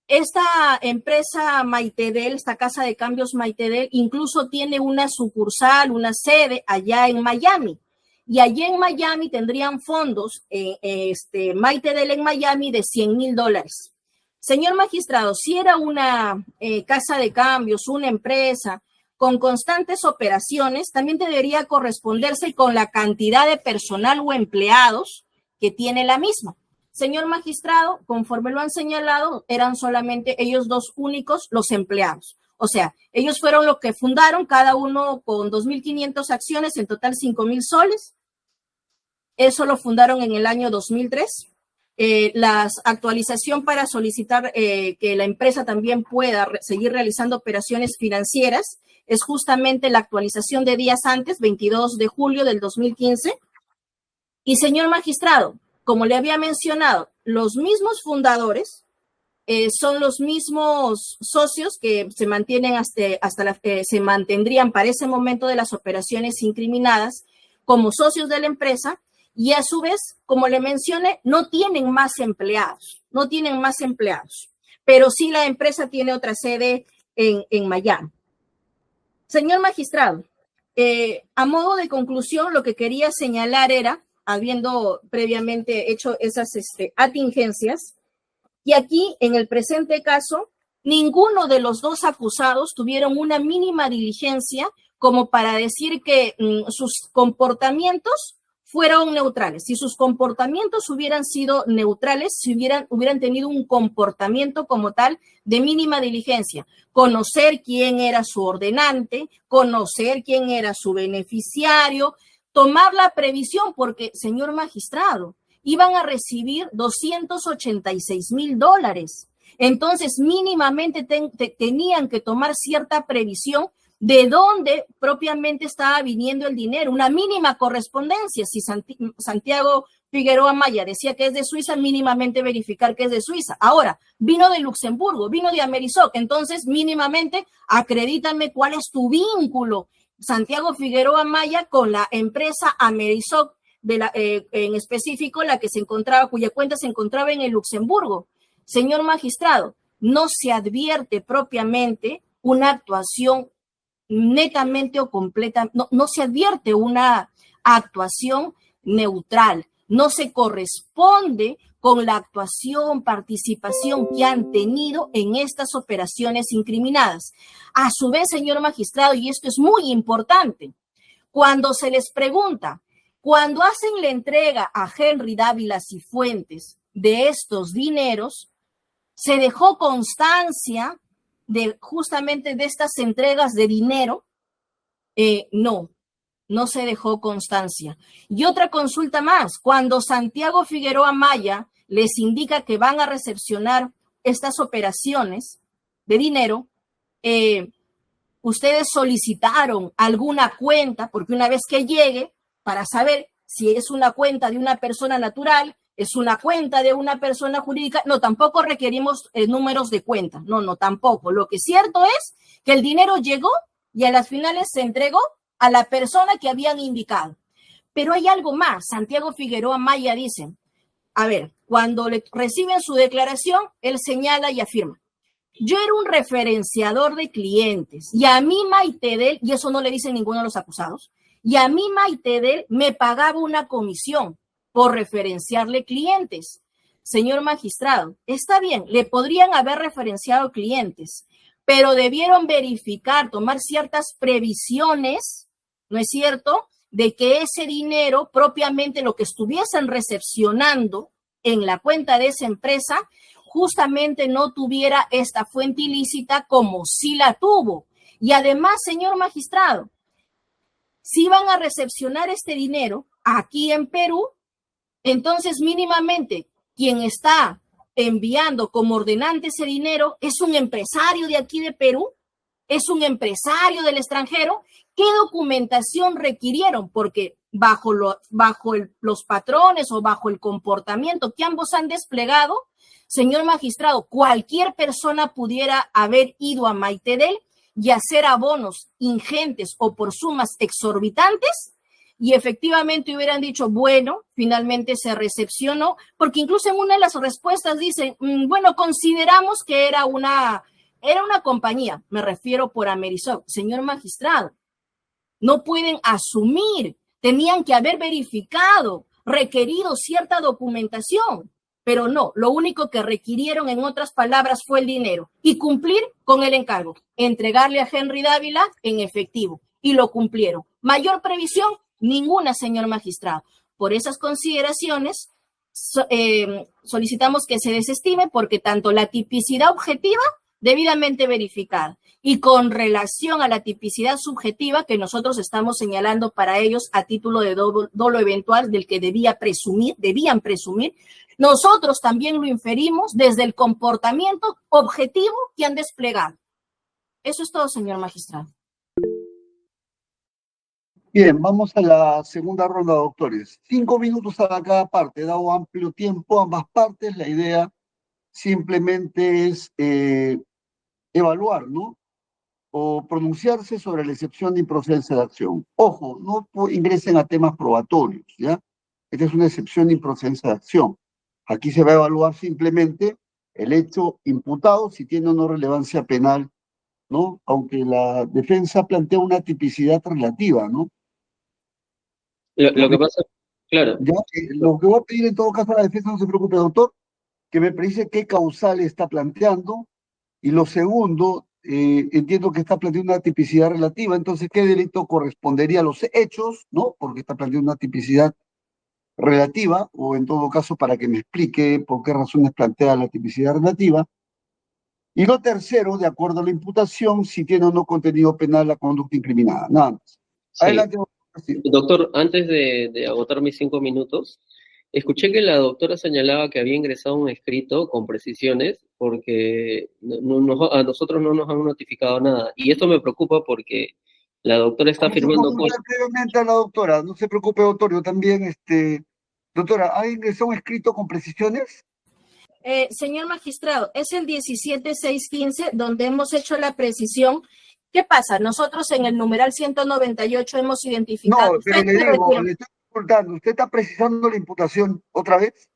esta empresa Maitedel, esta casa de cambios Maitedel, incluso tiene una sucursal, una sede allá en Miami. Y allá en Miami tendrían fondos, Maitedel en Miami, de $100,000. Señor magistrado, si era una casa de cambios, una empresa con constantes operaciones, también debería corresponderse con la cantidad de personal o empleados que tiene la misma. Señor magistrado, conforme lo han señalado, eran solamente ellos dos únicos los empleados. O sea, ellos fueron los que fundaron, cada uno con 2.500 acciones, en total 5,000 soles. Eso lo fundaron en el año 2003. La actualización para solicitar que la empresa también pueda seguir realizando operaciones financieras es justamente la actualización de días antes, 22 de julio del 2015. Y señor magistrado, como le había mencionado, los mismos fundadores son los mismos socios que se mantienen se mantendrían para ese momento de las operaciones incriminadas como socios de la empresa, y a su vez, como le mencioné, no tienen más empleados, pero sí la empresa tiene otra sede en Miami. Señor magistrado, a modo de conclusión, lo que quería señalar era, habiendo previamente hecho esas atingencias, Y aquí, en el presente caso, ninguno de los dos acusados tuvieron una mínima diligencia como para decir que sus comportamientos fueron neutrales. Si sus comportamientos hubieran sido neutrales, si hubieran tenido un comportamiento como tal de mínima diligencia, conocer quién era su ordenante, conocer quién era su beneficiario, tomar la previsión, porque, señor magistrado, iban a recibir $286,000. Entonces, mínimamente tenían que tomar cierta previsión de dónde propiamente estaba viniendo el dinero, una mínima correspondencia. Si Santiago Figueroa Maya decía que es de Suiza, mínimamente verificar que es de Suiza. Ahora, vino de Luxemburgo, vino de Amerisoc, entonces mínimamente acredítame cuál es tu vínculo, Santiago Figueroa Maya, con la empresa Amerisoc, en específico la que se encontraba, cuya cuenta se encontraba en el Luxemburgo. Señor magistrado, no se advierte propiamente una actuación netamente o completa, no se advierte una actuación neutral, no se corresponde con la actuación, participación que han tenido en estas operaciones incriminadas. A su vez, señor magistrado, y esto es muy importante, cuando se les pregunta, cuando hacen la entrega a Henry Dávila Cifuentes de estos dineros, se dejó constancia de justamente de estas entregas de dinero. No se dejó constancia. Y otra consulta más, cuando Santiago Figueroa Maya les indica que van a recepcionar estas operaciones de dinero, ustedes solicitaron alguna cuenta, porque una vez que llegue, para saber si es una cuenta de una persona natural, es una cuenta de una persona jurídica, no, tampoco requerimos números de cuenta, no, tampoco. Lo que es cierto es que el dinero llegó y a las finales se entregó a la persona que habían indicado. Pero hay algo más. Santiago Figueroa Maya dice, a ver, cuando le reciben su declaración, él señala y afirma, yo era un referenciador de clientes y a mí Maitedel, y eso no le dicen ninguno de los acusados, y a mí Maitedel me pagaba una comisión por referenciarle clientes. Señor magistrado, está bien, le podrían haber referenciado clientes, pero debieron verificar, tomar ciertas previsiones, ¿no es cierto?, de que ese dinero, propiamente lo que estuviesen recepcionando en la cuenta de esa empresa, justamente no tuviera esta fuente ilícita como sí la tuvo. Y además, señor magistrado, si van a recepcionar este dinero aquí en Perú, entonces mínimamente quien está enviando como ordenante ese dinero es un empresario de aquí de Perú, es un empresario del extranjero. ¿Qué documentación requirieron? Porque bajo los patrones o bajo el comportamiento que ambos han desplegado, señor magistrado, cualquier persona pudiera haber ido a Maitedel y hacer abonos ingentes o por sumas exorbitantes y efectivamente hubieran dicho, bueno, finalmente se recepcionó, porque incluso en una de las respuestas dicen, bueno, consideramos que era una compañía, me refiero por Amerisoc. Señor magistrado, no pueden asumir, tenían que haber verificado, requerido cierta documentación, pero no, lo único que requirieron, en otras palabras, fue el dinero y cumplir con el encargo, entregarle a Henry Dávila en efectivo, y lo cumplieron. Mayor previsión, ninguna, señor magistrado. Por esas consideraciones, solicitamos que se desestime porque tanto la tipicidad objetiva debidamente verificada y con relación a la tipicidad subjetiva que nosotros estamos señalando para ellos a título de dolo eventual del que debían presumir, nosotros también lo inferimos desde el comportamiento objetivo que han desplegado. Eso es todo, señor magistrado. Bien, vamos a la segunda ronda, doctores. 5 minutos a cada parte, dado amplio tiempo a ambas partes. La idea simplemente es evaluar, ¿no? O pronunciarse sobre la excepción de improcedencia de acción. Ojo, no ingresen a temas probatorios, ¿ya? Esta es una excepción de improcedencia de acción. Aquí se va a evaluar simplemente el hecho imputado, si tiene o no relevancia penal, ¿no? Aunque la defensa plantea una tipicidad relativa, ¿no? Lo que pasa, claro. Ya, lo que voy a pedir en todo caso a la defensa, no se preocupe, doctor, que me precise qué causal está planteando. Y lo segundo, entiendo que está planteando una tipicidad relativa, entonces, ¿qué delito correspondería a los hechos, no? Porque está planteando una tipicidad relativa, o en todo caso, para que me explique por qué razones plantea la tipicidad relativa. Y lo tercero, de acuerdo a la imputación, si tiene o no contenido penal la conducta incriminada. Nada más. Sí. Adelante, doctor Castillo. Doctor, antes de agotar mis 5 minutos, escuché que la doctora señalaba que había ingresado un escrito con precisiones porque a nosotros no nos han notificado nada. Y esto me preocupa porque la doctora está Vamos a firmando consultar previamente a la doctora. No se preocupe, doctor. Yo también, doctora, ¿ha ingresado un escrito con precisiones? Señor magistrado, es el 17615 donde hemos hecho la precisión. ¿Qué pasa? Nosotros en el numeral 198 hemos identificado... No, pero le digo, le estoy consultando. ¿Usted está precisando la imputación otra vez?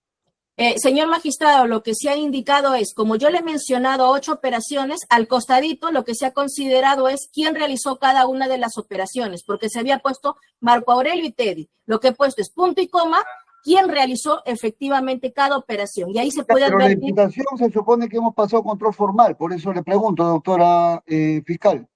Señor magistrado, lo que se ha indicado es, como yo le he mencionado 8 operaciones, al costadito lo que se ha considerado es quién realizó cada una de las operaciones, porque se había puesto Marco Aurelio y Teddy. Lo que he puesto es punto y coma, quién realizó efectivamente cada operación. Y ahí se puede advertir. advertir... Pero la imputación se supone que hemos pasado control formal, por eso le pregunto, doctora fiscal.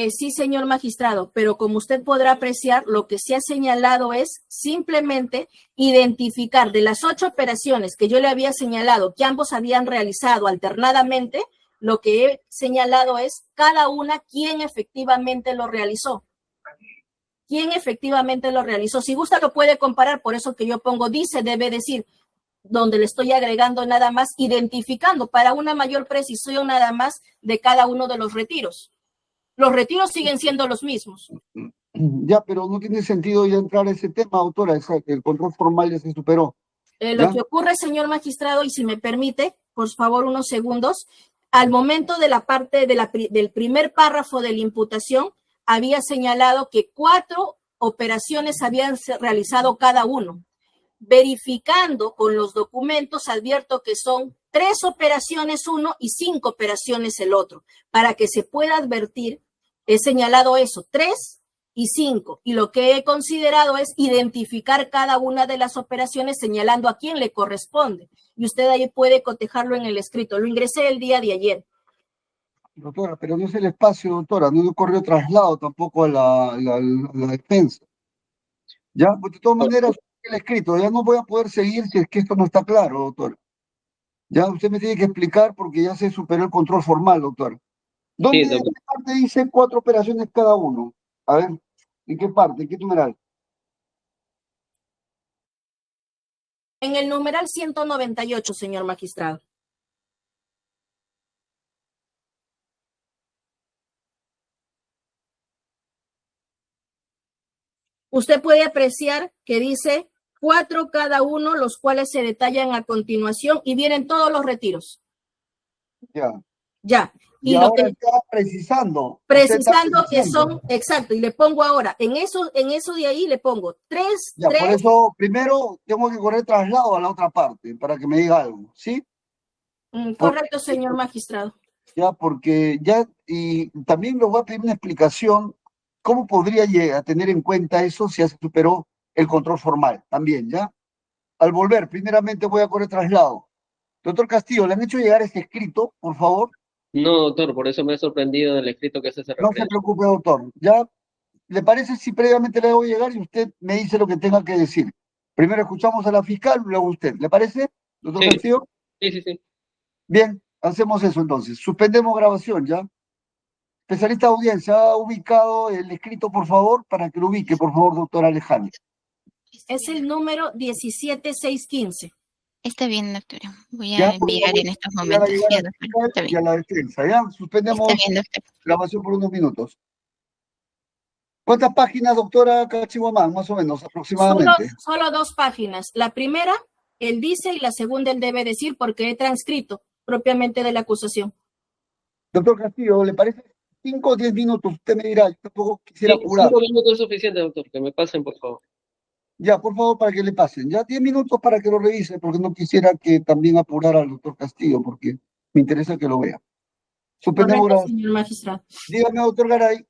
Sí, señor magistrado, pero como usted podrá apreciar, lo que se ha señalado es simplemente identificar de las 8 operaciones que yo le había señalado que ambos habían realizado alternadamente, lo que he señalado es cada una quién efectivamente lo realizó. ¿Quién efectivamente lo realizó? Si gusta lo puede comparar, por eso que yo pongo dice, debe decir, donde le estoy agregando nada más, identificando para una mayor precisión nada más de cada uno de los retiros. Los retiros siguen siendo los mismos. Ya, pero no tiene sentido ya entrar a ese tema, doctora, el control formal ya se superó. Lo que ocurre, señor magistrado, y si me permite, por favor, unos segundos, al momento de la parte del primer párrafo de la imputación, había señalado que 4 operaciones habían realizado cada uno. Verificando con los documentos, advierto que son 3 operaciones uno y 5 operaciones el otro. Para que se pueda advertir, he señalado eso, 3 y 5. Y lo que he considerado es identificar cada una de las operaciones señalando a quién le corresponde. Y usted ahí puede cotejarlo en el escrito. Lo ingresé el día de ayer. Doctora, pero no es el espacio, doctora, no ocurrió traslado tampoco a la defensa. Ya, pues de todas maneras, el escrito, ya no voy a poder seguir si es que esto no está claro, doctora. Ya usted me tiene que explicar porque ya se superó el control formal, doctora. ¿Dónde, Sí, en qué parte dice 4 operaciones cada uno? A ver, ¿en qué parte? ¿En qué numeral? En el numeral 198, señor magistrado. Usted puede apreciar que dice 4 cada uno, los cuales se detallan a continuación y vienen todos los retiros. Ya. Ya. Y lo ahora que, está precisando. precisando que son, exacto, y le pongo ahora, en eso de ahí le pongo 3. Ya, por eso primero tengo que correr traslado a la otra parte para que me diga algo, ¿sí? Correcto, señor magistrado. Ya, porque ya, y también le voy a pedir una explicación, ¿cómo podría llegar a tener en cuenta eso si ya se superó el control formal? También, ¿ya? Al volver, primeramente voy a correr traslado. Doctor Castillo, ¿le han hecho llegar este escrito, por favor? No, doctor, por eso me he sorprendido del escrito que hace ese No se preocupe, doctor. ¿Ya? ¿Le parece si previamente le hago llegar y usted me dice lo que tenga que decir? Primero escuchamos a la fiscal, luego usted. ¿Le parece, doctor Castillo? Sí. Bien, hacemos eso entonces. Suspendemos grabación, ¿ya? Especialista de audiencia, ¿ha ubicado el escrito, por favor? Para que lo ubique, por favor, doctor Alejandro. Es el número 17615. Está bien, doctora. Voy Ya, a enviar en estos momentos. Ya, doctora. Está Y a bien. la defensa, ¿ya? Suspendemos Está bien, doctora. grabación por unos minutos. ¿Cuántas páginas, doctora Cachihuamán, más o menos, aproximadamente? Solo 2 páginas. La primera, él dice, y la segunda, él debe decir, porque he transcrito propiamente de la acusación. Doctor Castillo, ¿le parece 5 o 10 minutos? Usted me dirá, yo tampoco quisiera apurar. 5 minutos es suficiente, doctor, que me pasen, por favor. Ya, por favor, para que le pasen. Ya, 10 minutos para que lo revise, porque no quisiera que también apurara al doctor Castillo, porque me interesa que lo vea. Suspendemos Correcto, señor magistrado. Dígame, doctor Garay.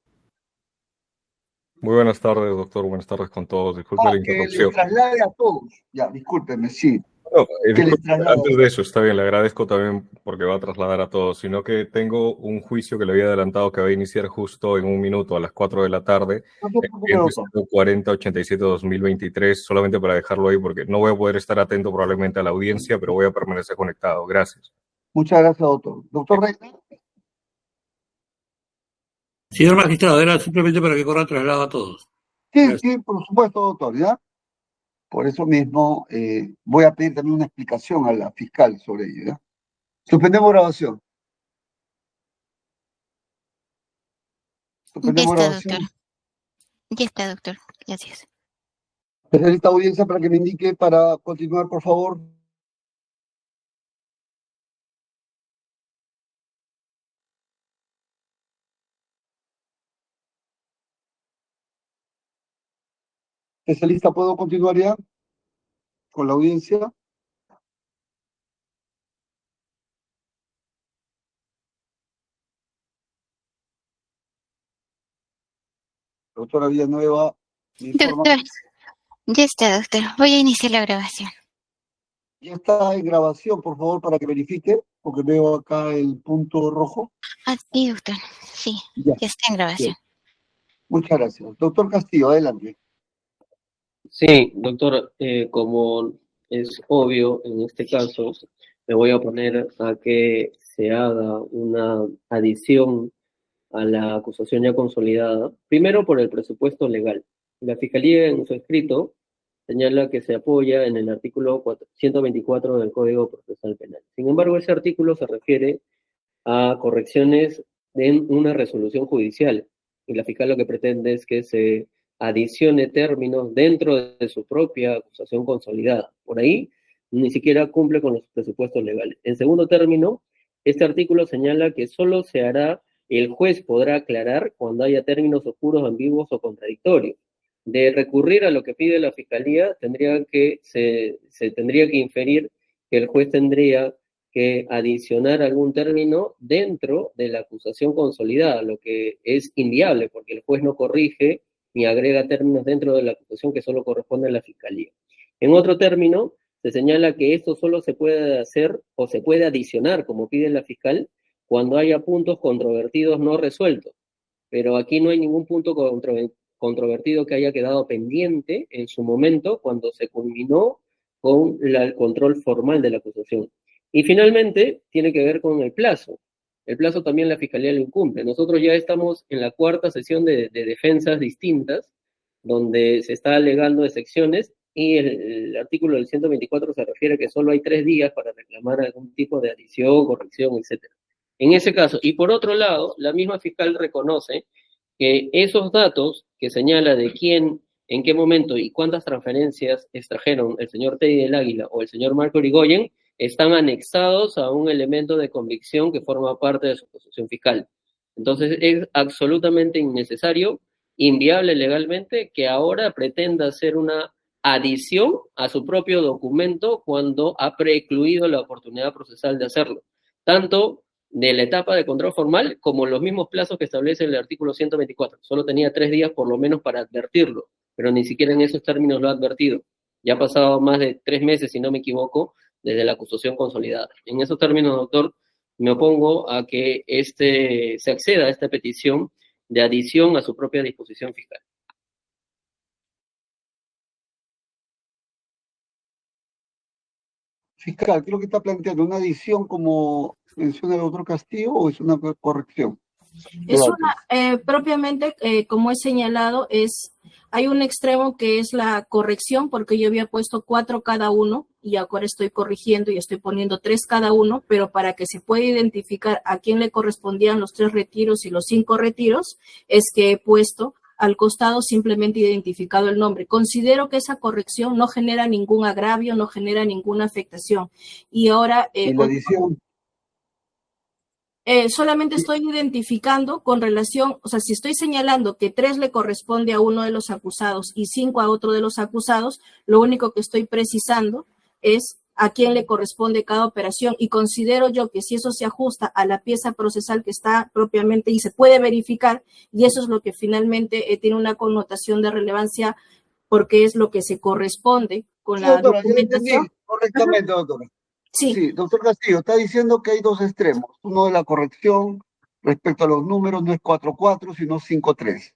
Muy buenas tardes, doctor. Buenas tardes con todos. Disculpe la Que le interrupción. traslade a todos. Ya, discúlpeme, sí. No, que les disculpe, traslado. antes de eso, está bien, le agradezco también porque va a trasladar a todos, sino que tengo un juicio que le había adelantado que va a iniciar justo en un minuto a las 4 de la tarde, No se preocupe, expediente doctor. 4087-2023, solamente para dejarlo ahí porque no voy a poder estar atento probablemente a la audiencia, pero voy a permanecer conectado. Gracias. Muchas gracias, doctor. Doctor Reina. Señor magistrado, era simplemente para que corra traslado a todos. Sí, Gracias. sí, por supuesto, doctor, ¿ya? Por eso mismo voy a pedir también una explicación a la fiscal sobre ello, ¿ya? Suspendemos grabación. Ya Suspendemos está, grabación. doctor. Ya está, doctor. Gracias. Especialista audiencia para que me indique para continuar, por favor. Especialista, ¿puedo continuar ya con la audiencia? Doctora Villanueva, me informa. Doctor, ya está, doctor. Voy a iniciar la grabación. Ya está en grabación, por favor, para que verifique, porque veo acá el punto rojo. Ah, sí, doctor. Sí, Ya, ya está en grabación. muchas gracias. Doctor Castillo, adelante. Sí, doctor, como es obvio en este caso, me voy a oponer a que se haga una adición a la acusación ya consolidada, primero por el presupuesto legal. La Fiscalía en su escrito señala que se apoya en el artículo 124 del Código Procesal Penal. Sin embargo, ese artículo se refiere a correcciones en una resolución judicial y la fiscal lo que pretende es que se adicione términos dentro de su propia acusación consolidada. Por ahí ni siquiera cumple con los presupuestos legales. En segundo término, este artículo señala que solo se hará, el juez podrá aclarar cuando haya términos oscuros, ambiguos o contradictorios. De recurrir a lo que pide la fiscalía, se tendría que inferir que el juez tendría que adicionar algún término dentro de la acusación consolidada, lo que es inviable porque el juez no corrige ni agrega términos dentro de la acusación que solo corresponde a la fiscalía. En otro término, se señala que esto solo se puede hacer o se puede adicionar, como pide la fiscal, cuando haya puntos controvertidos no resueltos. Pero aquí no hay ningún punto controvertido que haya quedado pendiente en su momento cuando se culminó con el control formal de la acusación. Y finalmente, tiene que ver con el plazo. El plazo también la Fiscalía lo incumple. Nosotros ya estamos en la cuarta sesión de defensas distintas, donde se está alegando de secciones, y el artículo del 124 se refiere a que solo hay 3 días para reclamar algún tipo de adición, corrección, etc. En ese caso, y por otro lado, la misma fiscal reconoce que esos datos que señala de quién, en qué momento y cuántas transferencias extrajeron el señor Teddy del Águila o el señor Marco Irigoyen están anexados a un elemento de convicción que forma parte de su posición fiscal. Entonces es absolutamente innecesario, inviable legalmente, que ahora pretenda hacer una adición a su propio documento cuando ha precluido la oportunidad procesal de hacerlo. Tanto de la etapa de control formal como los mismos plazos que establece el artículo 124. Solo tenía 3 días por lo menos para advertirlo, pero ni siquiera en esos términos lo ha advertido. Ya ha pasado más de 3 meses, si no me equivoco, desde la acusación consolidada. En esos términos, doctor, me opongo a que se acceda a esta petición de adición a su propia disposición fiscal. Fiscal, creo que está planteando una adición como menciona el doctor Castillo o es una corrección. Es una, propiamente, como he señalado, hay un extremo que es la corrección, porque yo había puesto 4 cada uno y ahora estoy corrigiendo y estoy poniendo 3 cada uno, pero para que se pueda identificar a quién le correspondían los 3 retiros y los 5 retiros, es que he puesto al costado simplemente identificado el nombre. Considero que esa corrección no genera ningún agravio, no genera ninguna afectación. Y ahora... ¿Y la adición? Solamente estoy identificando con relación, o sea, si estoy señalando que 3 le corresponde a uno de los acusados y 5 a otro de los acusados, lo único que estoy precisando es a quién le corresponde cada operación, y considero yo que si eso se ajusta a la pieza procesal que está propiamente y se puede verificar, y eso es lo que finalmente tiene una connotación de relevancia porque es lo que se corresponde con Sí, la doctora, ya entendí. documentación. correctamente, doctora. Sí, Sí, doctor Castillo, está diciendo que hay dos extremos. Uno de la corrección respecto a los números no es 4-4, sino 5-3.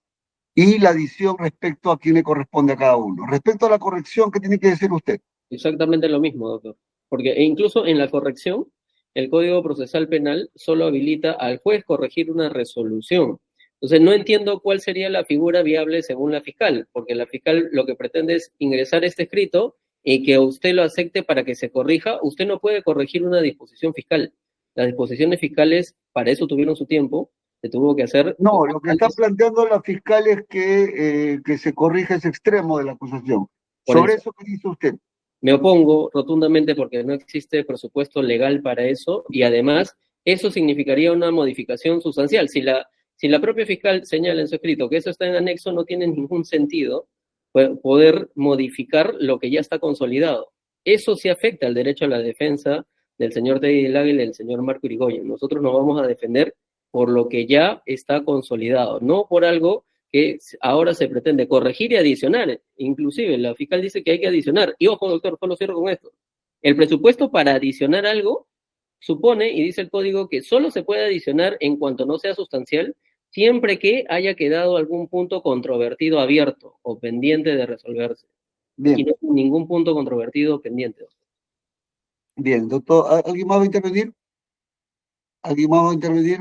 Y la adición respecto a quién le corresponde a cada uno. Respecto a la corrección, ¿qué tiene que decir usted? Exactamente lo mismo, doctor. Porque incluso en la corrección, el Código Procesal Penal solo habilita al juez corregir una resolución. Entonces, no entiendo cuál sería la figura viable según la fiscal, porque la fiscal lo que pretende es ingresar este escrito y que usted lo acepte para que se corrija. Usted no puede corregir una disposición fiscal. Las disposiciones fiscales, para eso tuvieron su tiempo, se tuvo que hacer. No, lo que está planteando la fiscal es que se corrija ese extremo de la acusación. Por Sobre eso. eso, ¿qué dice usted? Me opongo rotundamente porque no existe presupuesto legal para eso y además eso significaría una modificación sustancial. Si la propia fiscal señala en su escrito que eso está en anexo, no tiene ningún sentido poder modificar lo que ya está consolidado. Eso sí afecta al derecho a la defensa del señor Teddy del Águila y del señor Marco Irigoyen. Nosotros nos vamos a defender por lo que ya está consolidado, no por algo que ahora se pretende corregir y adicionar. Inclusive la fiscal dice que hay que adicionar. Y ojo, doctor, solo cierro con esto. El presupuesto para adicionar algo supone, y dice el código, que solo se puede adicionar en cuanto no sea sustancial, siempre que haya quedado algún punto controvertido abierto o pendiente de resolverse. Bien. Y no hay ningún punto controvertido pendiente. Bien, doctor, ¿alguien más va a intervenir? ¿Alguien más va a intervenir?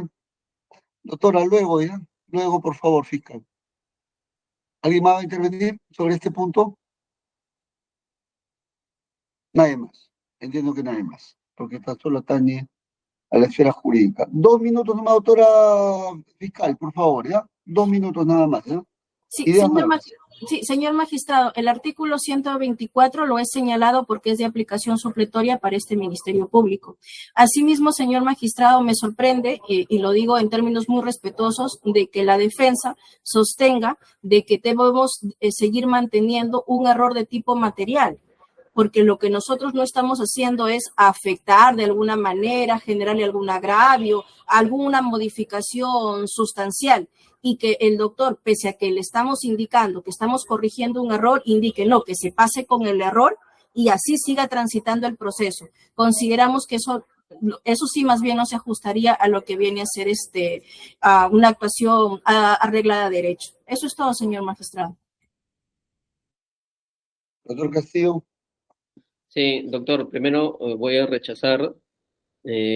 Doctora, luego, ¿ya? Luego, por favor, fiscal. ¿Alguien más va a intervenir sobre este punto? Nadie más. Entiendo que nadie más, porque está solo atañe a la esfera jurídica. 2 minutos nomás, doctora fiscal, por favor, ¿ya? 2 minutos nada más, ¿ya? sí, Ideas señor, nuevas. señor magistrado, el artículo 124 lo he señalado porque es de aplicación supletoria para este Ministerio Público. Asimismo, señor magistrado, me sorprende, y lo digo en términos muy respetuosos, de que la defensa sostenga de que debemos seguir manteniendo un error de tipo material, porque lo que nosotros no estamos haciendo es afectar de alguna manera, generarle algún agravio, alguna modificación sustancial, y que el doctor, pese a que le estamos indicando que estamos corrigiendo un error, indique no, que se pase con el error y así siga transitando el proceso. Consideramos que eso sí más bien no se ajustaría a lo que viene a ser una actuación arreglada de derecho. Eso es todo, señor magistrado. Doctor Castillo. Sí, doctor, primero voy a rechazar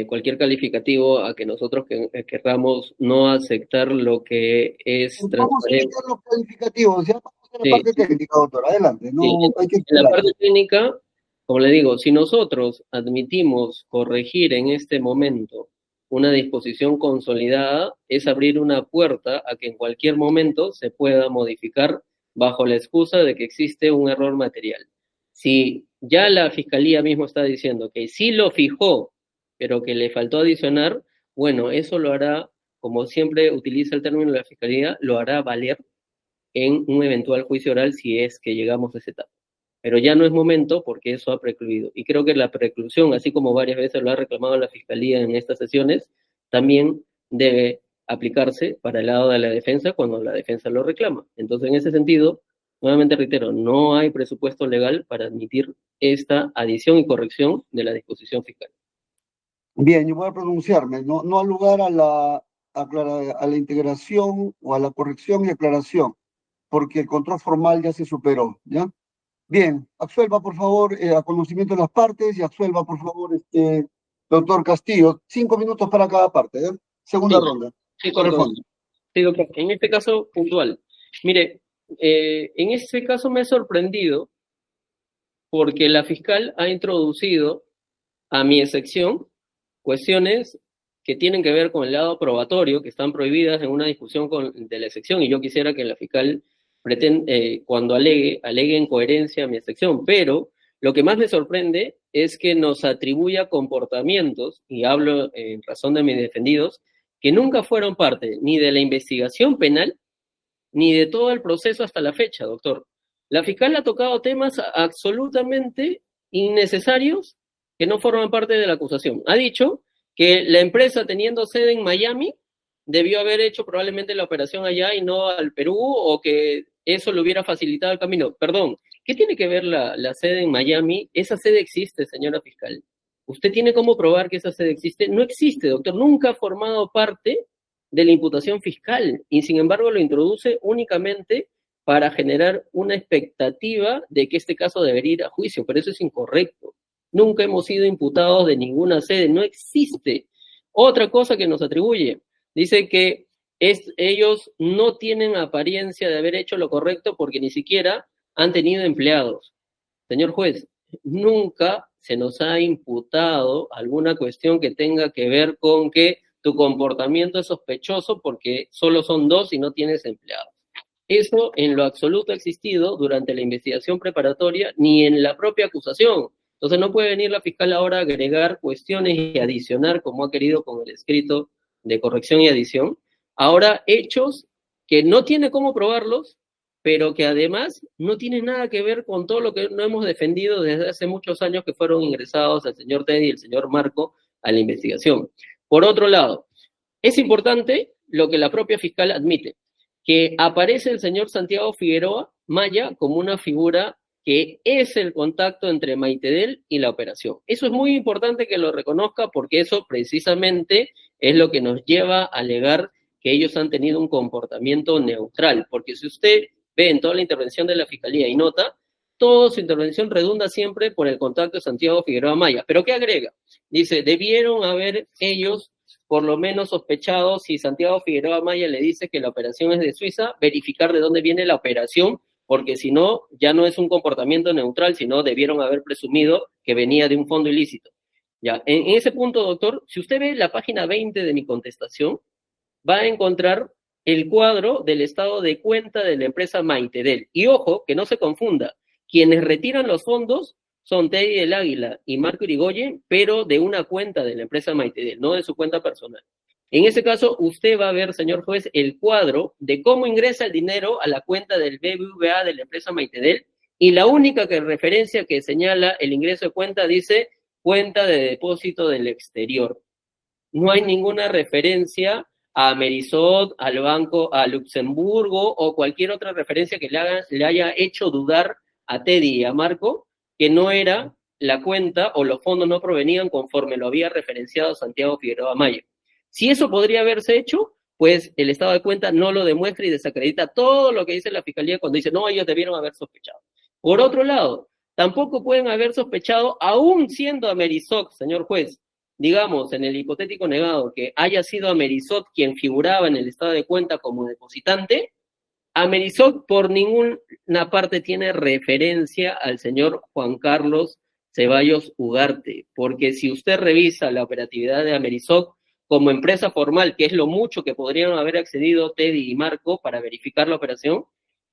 cualquier calificativo a que nosotros querramos no aceptar lo que es Vamos a transparente. quitar los calificativos, ya vamos a la Sí, parte sí. técnica, doctor, adelante. No, Sí, hay que en la esperar. parte técnica, como le digo, si nosotros admitimos corregir en este momento una disposición consolidada, es abrir una puerta a que en cualquier momento se pueda modificar bajo la excusa de que existe un error material. Si ya la Fiscalía mismo está diciendo que sí lo fijó, pero que le faltó adicionar, bueno, eso lo hará, como siempre utiliza el término de la Fiscalía, lo hará valer en un eventual juicio oral si es que llegamos a esa etapa. Pero ya no es momento porque eso ha precluido. Y creo que la preclusión, así como varias veces lo ha reclamado la Fiscalía en estas sesiones, también debe aplicarse para el lado de la defensa cuando la defensa lo reclama. Entonces, en ese sentido, nuevamente reitero, no hay presupuesto legal para admitir esta adición y corrección de la disposición fiscal. Bien, yo voy a pronunciarme. No al lugar a la integración o a la corrección y aclaración, porque el control formal ya se superó, ¿ya? Bien, absuelva, por favor, a conocimiento de las partes y absuelva, por favor, doctor Castillo. 5 minutos para cada parte, ¿ya? Segunda ronda. Sí, Corresponde. Sí, doctor. En este caso puntual. Mire, en este caso me he sorprendido porque la fiscal ha introducido a mi excepción cuestiones que tienen que ver con el lado probatorio, que están prohibidas en una discusión de la excepción, y yo quisiera que la fiscal cuando alegue en coherencia a mi excepción, pero lo que más me sorprende es que nos atribuya comportamientos, y hablo en razón de mis defendidos, que nunca fueron parte ni de la investigación penal, ni de todo el proceso hasta la fecha, doctor. La fiscal ha tocado temas absolutamente innecesarios que no forman parte de la acusación. Ha dicho que la empresa, teniendo sede en Miami, debió haber hecho probablemente la operación allá y no al Perú, o que eso le hubiera facilitado el camino. Perdón, ¿Qué tiene que ver la sede en Miami? Esa sede existe, señora fiscal. ¿Usted tiene cómo probar que esa sede existe? No existe, doctor. Nunca ha formado parte de la imputación fiscal y sin embargo lo introduce únicamente para generar una expectativa de que este caso debería ir a juicio, pero eso es incorrecto. Nunca hemos sido imputados de ninguna sede, no existe. Otra cosa que nos atribuye, dice que ellos no tienen apariencia de haber hecho lo correcto porque ni siquiera han tenido empleados. Señor juez, nunca se nos ha imputado alguna cuestión que tenga que ver con que tu comportamiento es sospechoso porque solo son 2 y no tienes empleados. Eso en lo absoluto ha existido durante la investigación preparatoria ni en la propia acusación. Entonces no puede venir la fiscal ahora a agregar cuestiones y adicionar, como ha querido con el escrito de corrección y adición, ahora hechos que no tiene cómo probarlos, pero que además no tienen nada que ver con todo lo que no hemos defendido desde hace muchos años que fueron ingresados el señor Teddy y el señor Marco a la investigación. Por otro lado, es importante lo que la propia fiscal admite, que aparece el señor Santiago Figueroa Maya como una figura que es el contacto entre Maitedel y la operación. Eso es muy importante que lo reconozca porque eso precisamente es lo que nos lleva a alegar que ellos han tenido un comportamiento neutral, porque si usted ve en toda la intervención de la Fiscalía y nota, toda su intervención redunda siempre por el contacto de Santiago Figueroa Maya. ¿Pero qué agrega? Dice, debieron haber ellos por lo menos sospechado, si Santiago Figueroa Maya le dice que la operación es de Suiza, verificar de dónde viene la operación, porque si no, ya no es un comportamiento neutral, sino debieron haber presumido que venía de un fondo ilícito. Ya, en ese punto, doctor, si usted ve la página 20 de mi contestación, va a encontrar el cuadro del estado de cuenta de la empresa Maitedel. Y ojo, que no se confunda, quienes retiran los fondos son Teddy del Águila y Marco Irigoyen, pero de una cuenta de la empresa Maitedel, no de su cuenta personal. En ese caso, usted va a ver, señor juez, el cuadro de cómo ingresa el dinero a la cuenta del BBVA de la empresa Maitedel, y la única referencia que señala el ingreso de cuenta dice cuenta de depósito del exterior. No hay ninguna referencia a Merisot, al banco, a Luxemburgo o cualquier otra referencia que le haya hecho dudar a Teddy y a Marco que no era la cuenta o los fondos no provenían conforme lo había referenciado Santiago Figueroa Maya. Si eso podría haberse hecho, pues el estado de cuenta no lo demuestra y desacredita todo lo que dice la Fiscalía cuando dice, no, ellos debieron haber sospechado. Por otro lado, tampoco pueden haber sospechado, aún siendo Amerisoc, señor juez, digamos, en el hipotético negado, que haya sido Amerisoc quien figuraba en el estado de cuenta como depositante, Amerisoc por ninguna parte tiene referencia al señor Juan Carlos Ceballos Ugarte, porque si usted revisa la operatividad de Amerisoc como empresa formal, que es lo mucho que podrían haber accedido Teddy y Marco para verificar la operación,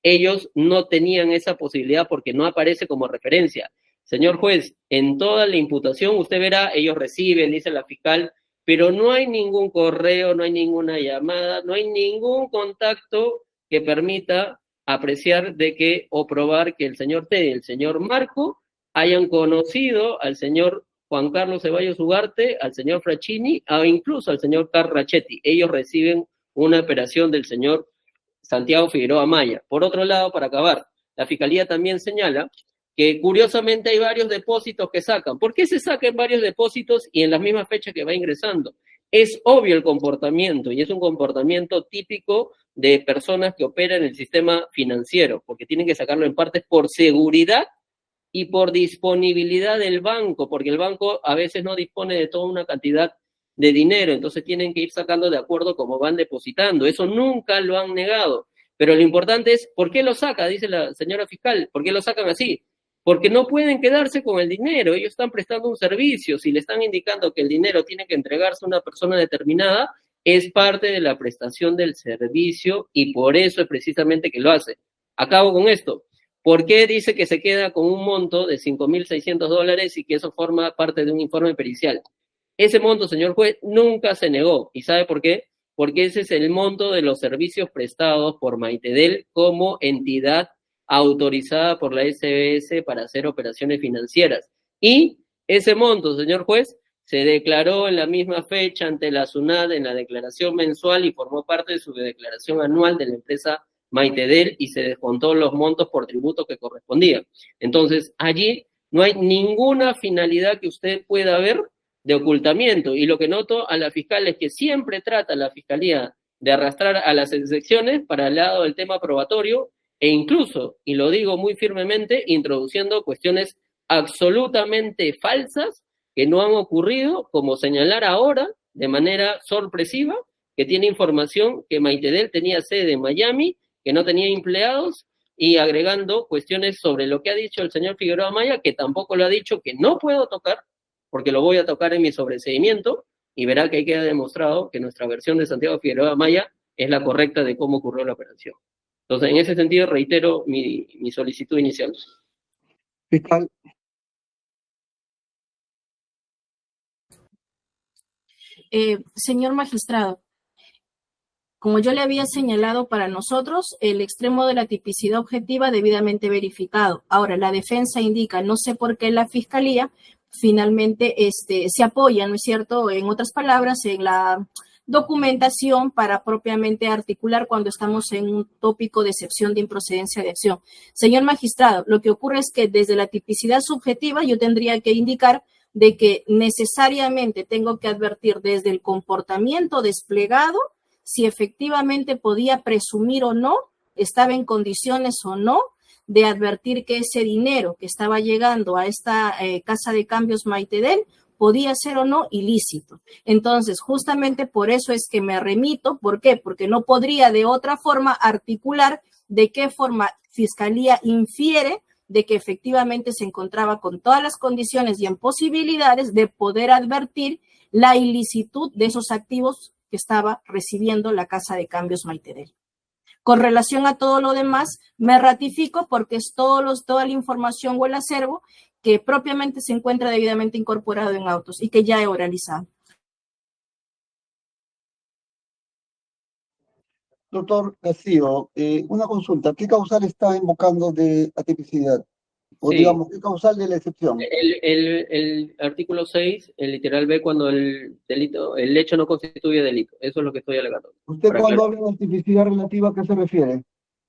ellos no tenían esa posibilidad porque no aparece como referencia. Señor juez, en toda la imputación usted verá, ellos reciben, dice la fiscal, pero no hay ningún correo, no hay ninguna llamada, no hay ningún contacto que permita apreciar de que o probar que el señor Teddy y el señor Marco hayan conocido al señor Juan Carlos Ceballos Ugarte, al señor Fraccini o incluso al señor Carrachetti. Ellos reciben una operación del señor Santiago Figueroa Maya. Por otro lado, para acabar, la Fiscalía también señala que curiosamente hay varios depósitos que sacan. ¿Por qué se sacan varios depósitos y en las mismas fechas que va ingresando? Es obvio el comportamiento y es un comportamiento típico de personas que operan en el sistema financiero, porque tienen que sacarlo en partes por seguridad y por disponibilidad del banco, porque el banco a veces no dispone de toda una cantidad de dinero, entonces tienen que ir sacando de acuerdo como van depositando. Eso nunca lo han negado, pero lo importante es, ¿por qué lo saca? Dice la señora fiscal, ¿por qué lo sacan así? Porque no pueden quedarse con el dinero, ellos están prestando un servicio, si le están indicando que el dinero tiene que entregarse a una persona determinada, es parte de la prestación del servicio y por eso es precisamente que lo hace. Acabo con esto. ¿Por qué dice que se queda con un monto de $5,600 y que eso forma parte de un informe pericial? Ese monto, señor juez, nunca se negó. ¿Y sabe por qué? Porque ese es el monto de los servicios prestados por Maitedel como entidad autorizada por la SBS para hacer operaciones financieras. Y ese monto, señor juez, se declaró en la misma fecha ante la SUNAT en la declaración mensual y formó parte de su declaración anual de la empresa Maitedel y se descontó los montos por tributo que correspondían. Entonces, allí no hay ninguna finalidad que usted pueda ver de ocultamiento. Y lo que noto a la fiscal es que siempre trata la fiscalía de arrastrar a las excepciones para el lado del tema probatorio e incluso, y lo digo muy firmemente, introduciendo cuestiones absolutamente falsas que no han ocurrido, como señalar ahora, de manera sorpresiva, que tiene información que Maitedel tenía sede en Miami, que no tenía empleados, y agregando cuestiones sobre lo que ha dicho el señor Figueroa Maya, que tampoco lo ha dicho, que no puedo tocar, porque lo voy a tocar en mi sobreseimiento, y verá que ahí queda demostrado que nuestra versión de Santiago Figueroa Maya es la correcta de cómo ocurrió la operación. Entonces, en ese sentido, reitero mi solicitud inicial. Fiscal, Señor magistrado, como yo le había señalado, para nosotros el extremo de la tipicidad objetiva debidamente verificado. Ahora, la defensa indica, no sé por qué la fiscalía finalmente se apoya, ¿no es cierto?, en otras palabras, en la documentación para propiamente articular cuando estamos en un tópico de excepción de improcedencia de acción. Señor magistrado, lo que ocurre es que desde la tipicidad subjetiva yo tendría que indicar de que necesariamente tengo que advertir desde el comportamiento desplegado si efectivamente podía presumir o no, estaba en condiciones o no de advertir que ese dinero que estaba llegando a esta casa de cambios Maitedel podía ser o no ilícito. Entonces, justamente por eso es que me remito. ¿Por qué? Porque no podría de otra forma articular de qué forma Fiscalía infiere de que efectivamente se encontraba con todas las condiciones y en posibilidades de poder advertir la ilicitud de esos activos que estaba recibiendo la Casa de Cambios Maitedel. Con relación a todo lo demás, me ratifico porque es toda la información o el acervo que propiamente se encuentra debidamente incorporado en autos y que ya he oralizado. doctor Castillo, una consulta. ¿Qué causal está invocando de atipicidad? O Sí. digamos, ¿qué causal de la excepción? El artículo 6, el literal B, cuando el hecho no constituye delito. Eso es lo que estoy alegando. ¿Usted cuando habla de tipicidad relativa, a qué se refiere?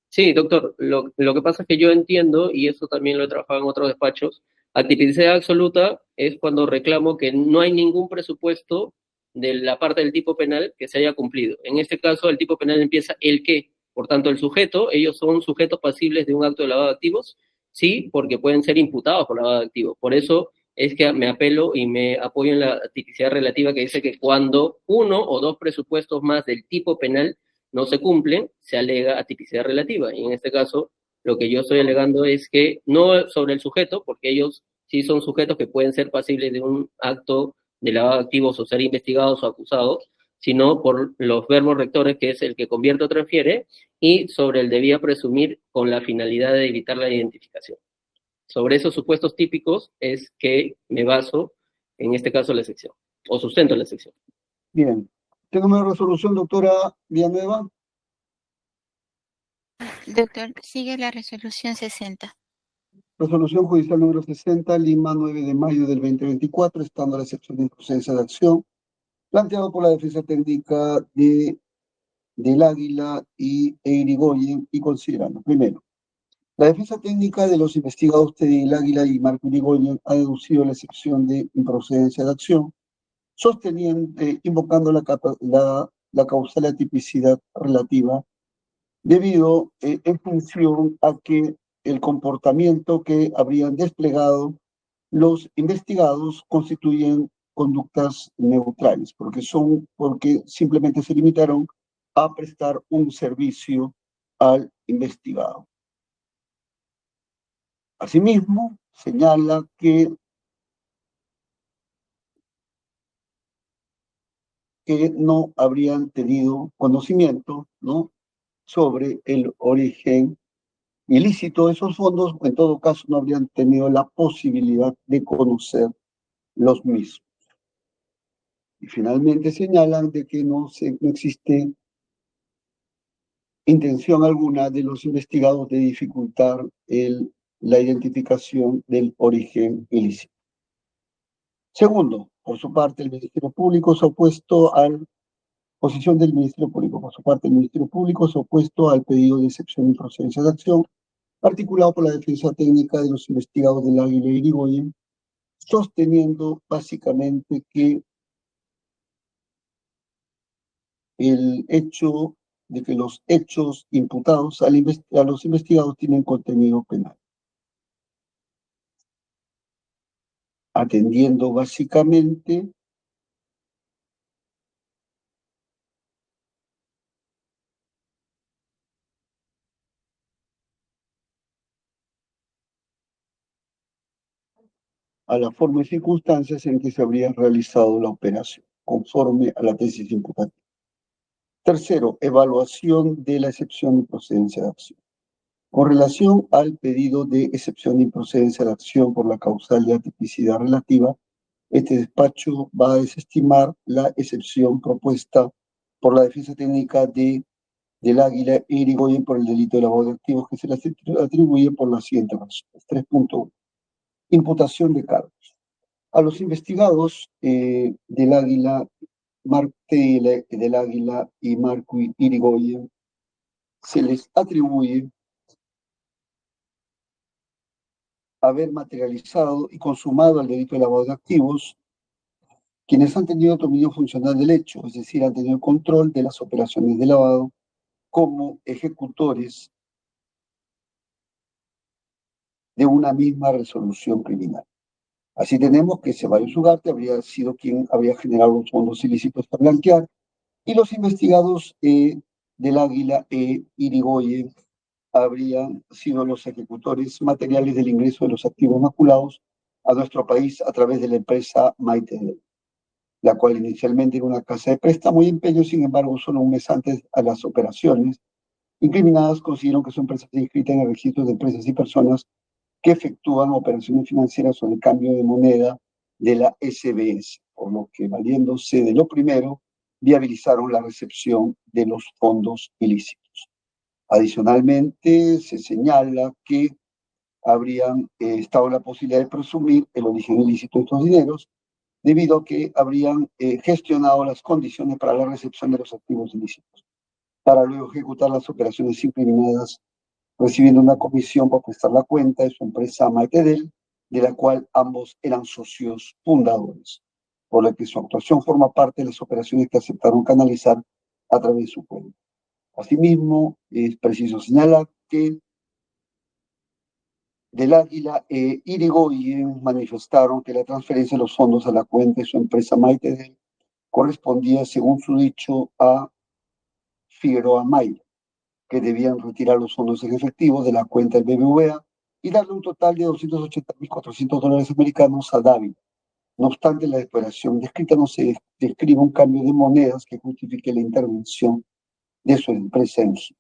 Sí, doctor, lo que pasa es que yo entiendo, y eso también lo he trabajado en otros despachos, tipicidad absoluta es cuando reclamo que no hay ningún presupuesto de la parte del tipo penal que se haya cumplido. En este caso, el tipo penal empieza el qué. Por tanto, el sujeto, ellos son sujetos pasibles de un acto de lavado de activos, sí, porque pueden ser imputados por lavado de activos. Por eso es que me apelo y me apoyo en la tipicidad relativa que dice que cuando uno o dos presupuestos más del tipo penal no se cumplen, se alega atipicidad relativa. Y en este caso, lo que yo estoy alegando es que no sobre el sujeto, porque ellos sí son sujetos que pueden ser pasibles de un acto de lavado de activos o ser investigados o acusados, sino por los verbos rectores, que es el que convierte o transfiere, y sobre el debía presumir con la finalidad de evitar la identificación. Sobre esos supuestos típicos es que me baso, en este caso, la excepción, o sustento la excepción. Bien. ¿Qué número de resolución, doctora Villanueva? Doctor, sigue la resolución 60. Resolución judicial número 60, Lima, 9 de mayo del 2024, estando a la excepción de improcedencia de acción, planteado por la defensa técnica del Águila y Eirigoyen, y considerando, primero, la defensa técnica de los investigados del Águila y Marco Eirigoyen ha deducido la excepción de improcedencia de acción, sosteniendo, invocando la causal de tipicidad relativa, debido en función a que el comportamiento que habrían desplegado los investigados constituyen conductas neutrales, porque simplemente se limitaron a prestar un servicio al investigado. Asimismo, señala que no habrían tenido conocimiento, ¿no?, sobre el origen ilícito de esos fondos, o en todo caso no habrían tenido la posibilidad de conocer los mismos. Y finalmente señalan de que no existe intención alguna de los investigados de dificultar la identificación del origen ilícito. Segundo, por su parte, el Ministerio Público se ha opuesto al Posición del Ministerio Público. Por su parte, el Ministerio Público se ha opuesto al pedido de excepción y procedencia de acción, articulado por la defensa técnica de los investigados del Águila y Irigoyen, sosteniendo básicamente que el hecho de que los hechos imputados a los investigados tienen contenido penal, atendiendo básicamente a la forma y circunstancias en que se habría realizado la operación, conforme a la tesis imputativa. Tercero, evaluación de la excepción de procedencia de acción. Con relación al pedido de excepción de improcedencia de acción por la causal de atipicidad relativa, este despacho va a desestimar la excepción propuesta por la defensa técnica del Águila e Irigoyen por el delito de lavado de activos que se les atribuye por las siguientes razones. 3.1. Imputación de cargos. A los investigados del Águila, del Águila y Marco Irigoyen se les atribuye haber materializado y consumado el delito de lavado de activos, quienes han tenido dominio funcional del hecho, es decir, han tenido control de las operaciones de lavado como ejecutores de una misma resolución criminal. Así tenemos que Ceballos Ugarte habría sido quien habría generado los fondos ilícitos para blanquear, y los investigados del Águila e Irigoyen habrían sido los ejecutores materiales del ingreso de los activos maculados a nuestro país a través de la empresa Maite, la cual inicialmente era una casa de préstamo y empeño. Sin embargo, solo un mes antes a las operaciones incriminadas consiguieron que su empresa se inscrita en el registro de empresas y personas que efectúan operaciones financieras o de cambio de moneda de la SBS, por lo que, valiéndose de lo primero, viabilizaron la recepción de los fondos ilícitos. Adicionalmente, se señala que habrían estado la posibilidad de presumir el origen ilícito de estos dineros, debido a que habrían gestionado las condiciones para la recepción de los activos ilícitos, para luego ejecutar las operaciones incriminadas, recibiendo una comisión por prestar la cuenta de su empresa Maitedel, de la cual ambos eran socios fundadores, por lo que su actuación forma parte de las operaciones que aceptaron canalizar a través de su cuenta. Asimismo, es preciso señalar que del Águila e Irigoyen manifestaron que la transferencia de los fondos a la cuenta de su empresa Maitedel correspondía, según su dicho, a Figueroa Mayo, que debían retirar los fondos en efectivo de la cuenta del BBVA y darle un total de $280.400 americanos a David. No obstante, la declaración descrita no se describe un cambio de monedas que justifique la intervención de su empresa en sí.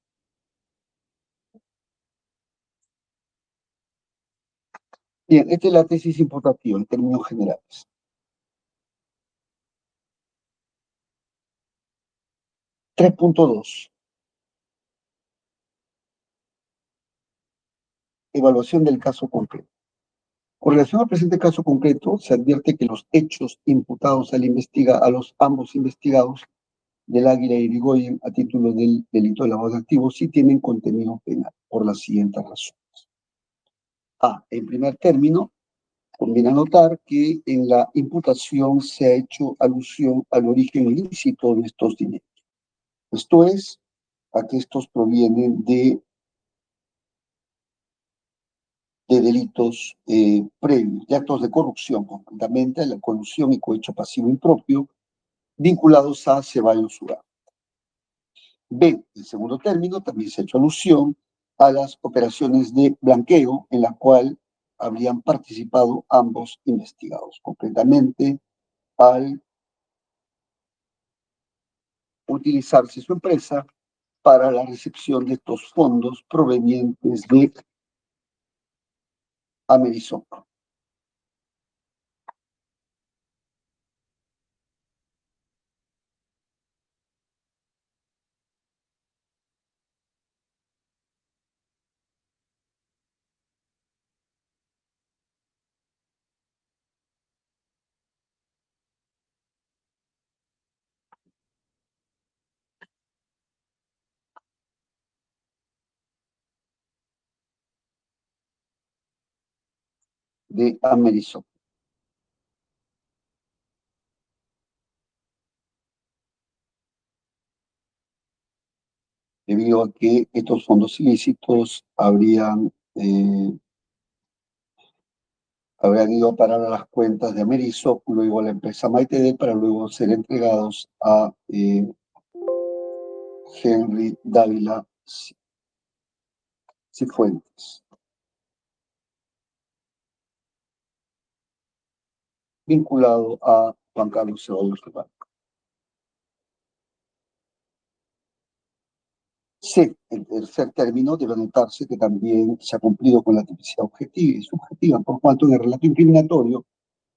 Bien, esta es la tesis imputativa en términos generales. 3.2. Evaluación del caso concreto. Con relación al presente caso concreto, se advierte que los hechos imputados a los ambos investigados del Águila y Irigoyen a título del delito de lavado de activos sí tienen contenido penal, por las siguientes razones. A. En primer término, conviene anotar que en la imputación se ha hecho alusión al origen ilícito de estos dineros. Esto es, a que estos provienen de delitos previos, de actos de corrupción, concretamente la colusión y cohecho pasivo impropio, vinculados a Ceballos Ugarte. B, en segundo término, también se ha hecho alusión a las operaciones de blanqueo en la cual habrían participado ambos investigados, concretamente al utilizarse su empresa para la recepción de estos fondos provenientes de Amerisoc. de Amerisop. Debido a que estos fondos ilícitos habrían ido a parar a las cuentas de Amerisop, luego a la empresa Maitedel, para luego ser entregados a Henry Dávila Cifuentes, vinculado a Juan Carlos Ceballos Rival. C. El tercer término debe notarse que también se ha cumplido con la tipicidad objetiva y subjetiva, por cuanto en el relato incriminatorio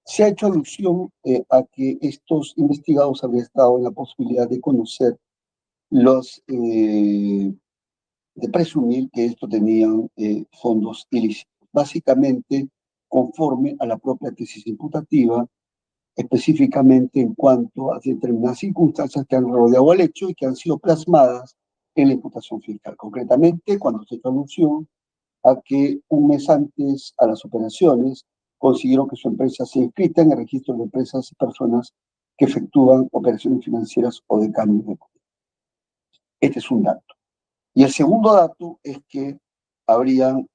se ha hecho alusión a que estos investigados habrían estado en la posibilidad de conocer de presumir que estos tenían fondos ilícitos. Básicamente, conforme a la propia tesis imputativa, específicamente en cuanto a determinadas circunstancias que han rodeado al hecho y que han sido plasmadas en la imputación fiscal. Concretamente, cuando se hizo alusión a que un mes antes a las operaciones consiguieron que su empresa se inscrita en el registro de empresas y personas que efectúan operaciones financieras o de cambio de moneda. Este es un dato. Y el segundo dato es que habrían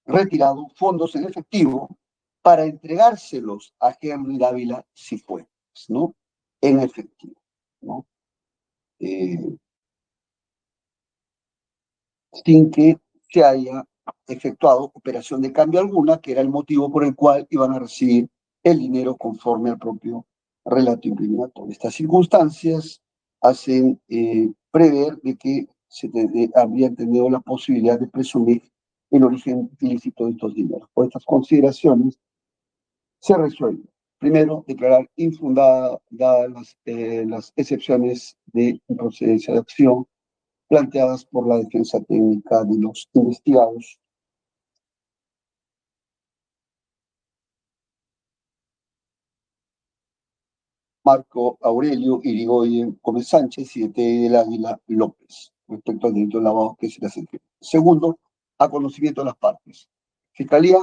retirado fondos en efectivo para entregárselos a Henry Dávila Cifuentes, ¿no? En efectivo, ¿no? Sin que se haya efectuado operación de cambio alguna, que era el motivo por el cual iban a recibir el dinero conforme al propio relato incriminatorio. Estas circunstancias hacen prever de que habrían tenido la posibilidad de presumir el origen ilícito de estos dineros. Por estas consideraciones se resuelve. Primero, declarar infundada dadas las excepciones de improcedencia de acción planteadas por la defensa técnica de los investigados. Marco Aurelio Irigoyen Gómez Sánchez y del Águila López, respecto al delito de lavado que se le hace. Segundo, a conocimiento de las partes. Fiscalía.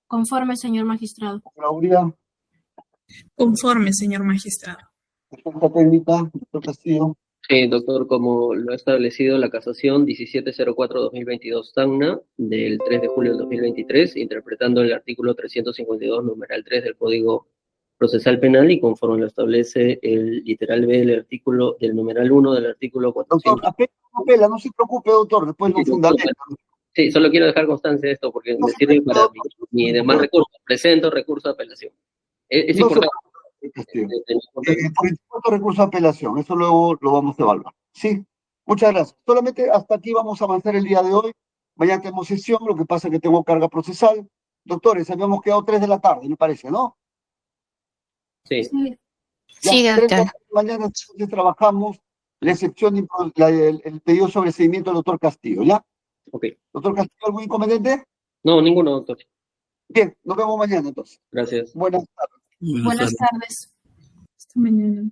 Conforme, señor magistrado. Procuraduría. Conforme, señor magistrado. Defensa técnica, doctor Castillo. Sí, doctor, como lo ha establecido la casación 1704-2022 Tacna del 3 de julio del 2023, interpretando el artículo 352, numeral 3 del Código Procesal Penal y conforme lo establece el literal B del artículo, del numeral 1 del artículo 400. Doctor, no se preocupe, doctor, después lo fundamenta. Sí, solo quiero dejar constancia de esto porque me sirve para mi demás recurso. Presento recurso de apelación. Es importante. Por supuesto, recurso de apelación, eso luego lo vamos a evaluar. Sí, muchas gracias. Solamente hasta aquí vamos a avanzar el día de hoy. Mañana tenemos sesión, lo que pasa es que tengo carga procesal. Doctores, habíamos quedado 3 de la tarde, me parece, ¿no? Sí. Sí, doctor. Mañana entonces trabajamos la excepción, el pedido sobre seguimiento del doctor Castillo, ¿ya? Ok. Doctor Castillo, ¿algún inconveniente? No, ninguno, doctor. Bien, nos vemos mañana entonces. Gracias. Buenas tardes. Buenas tardes. Hasta mañana.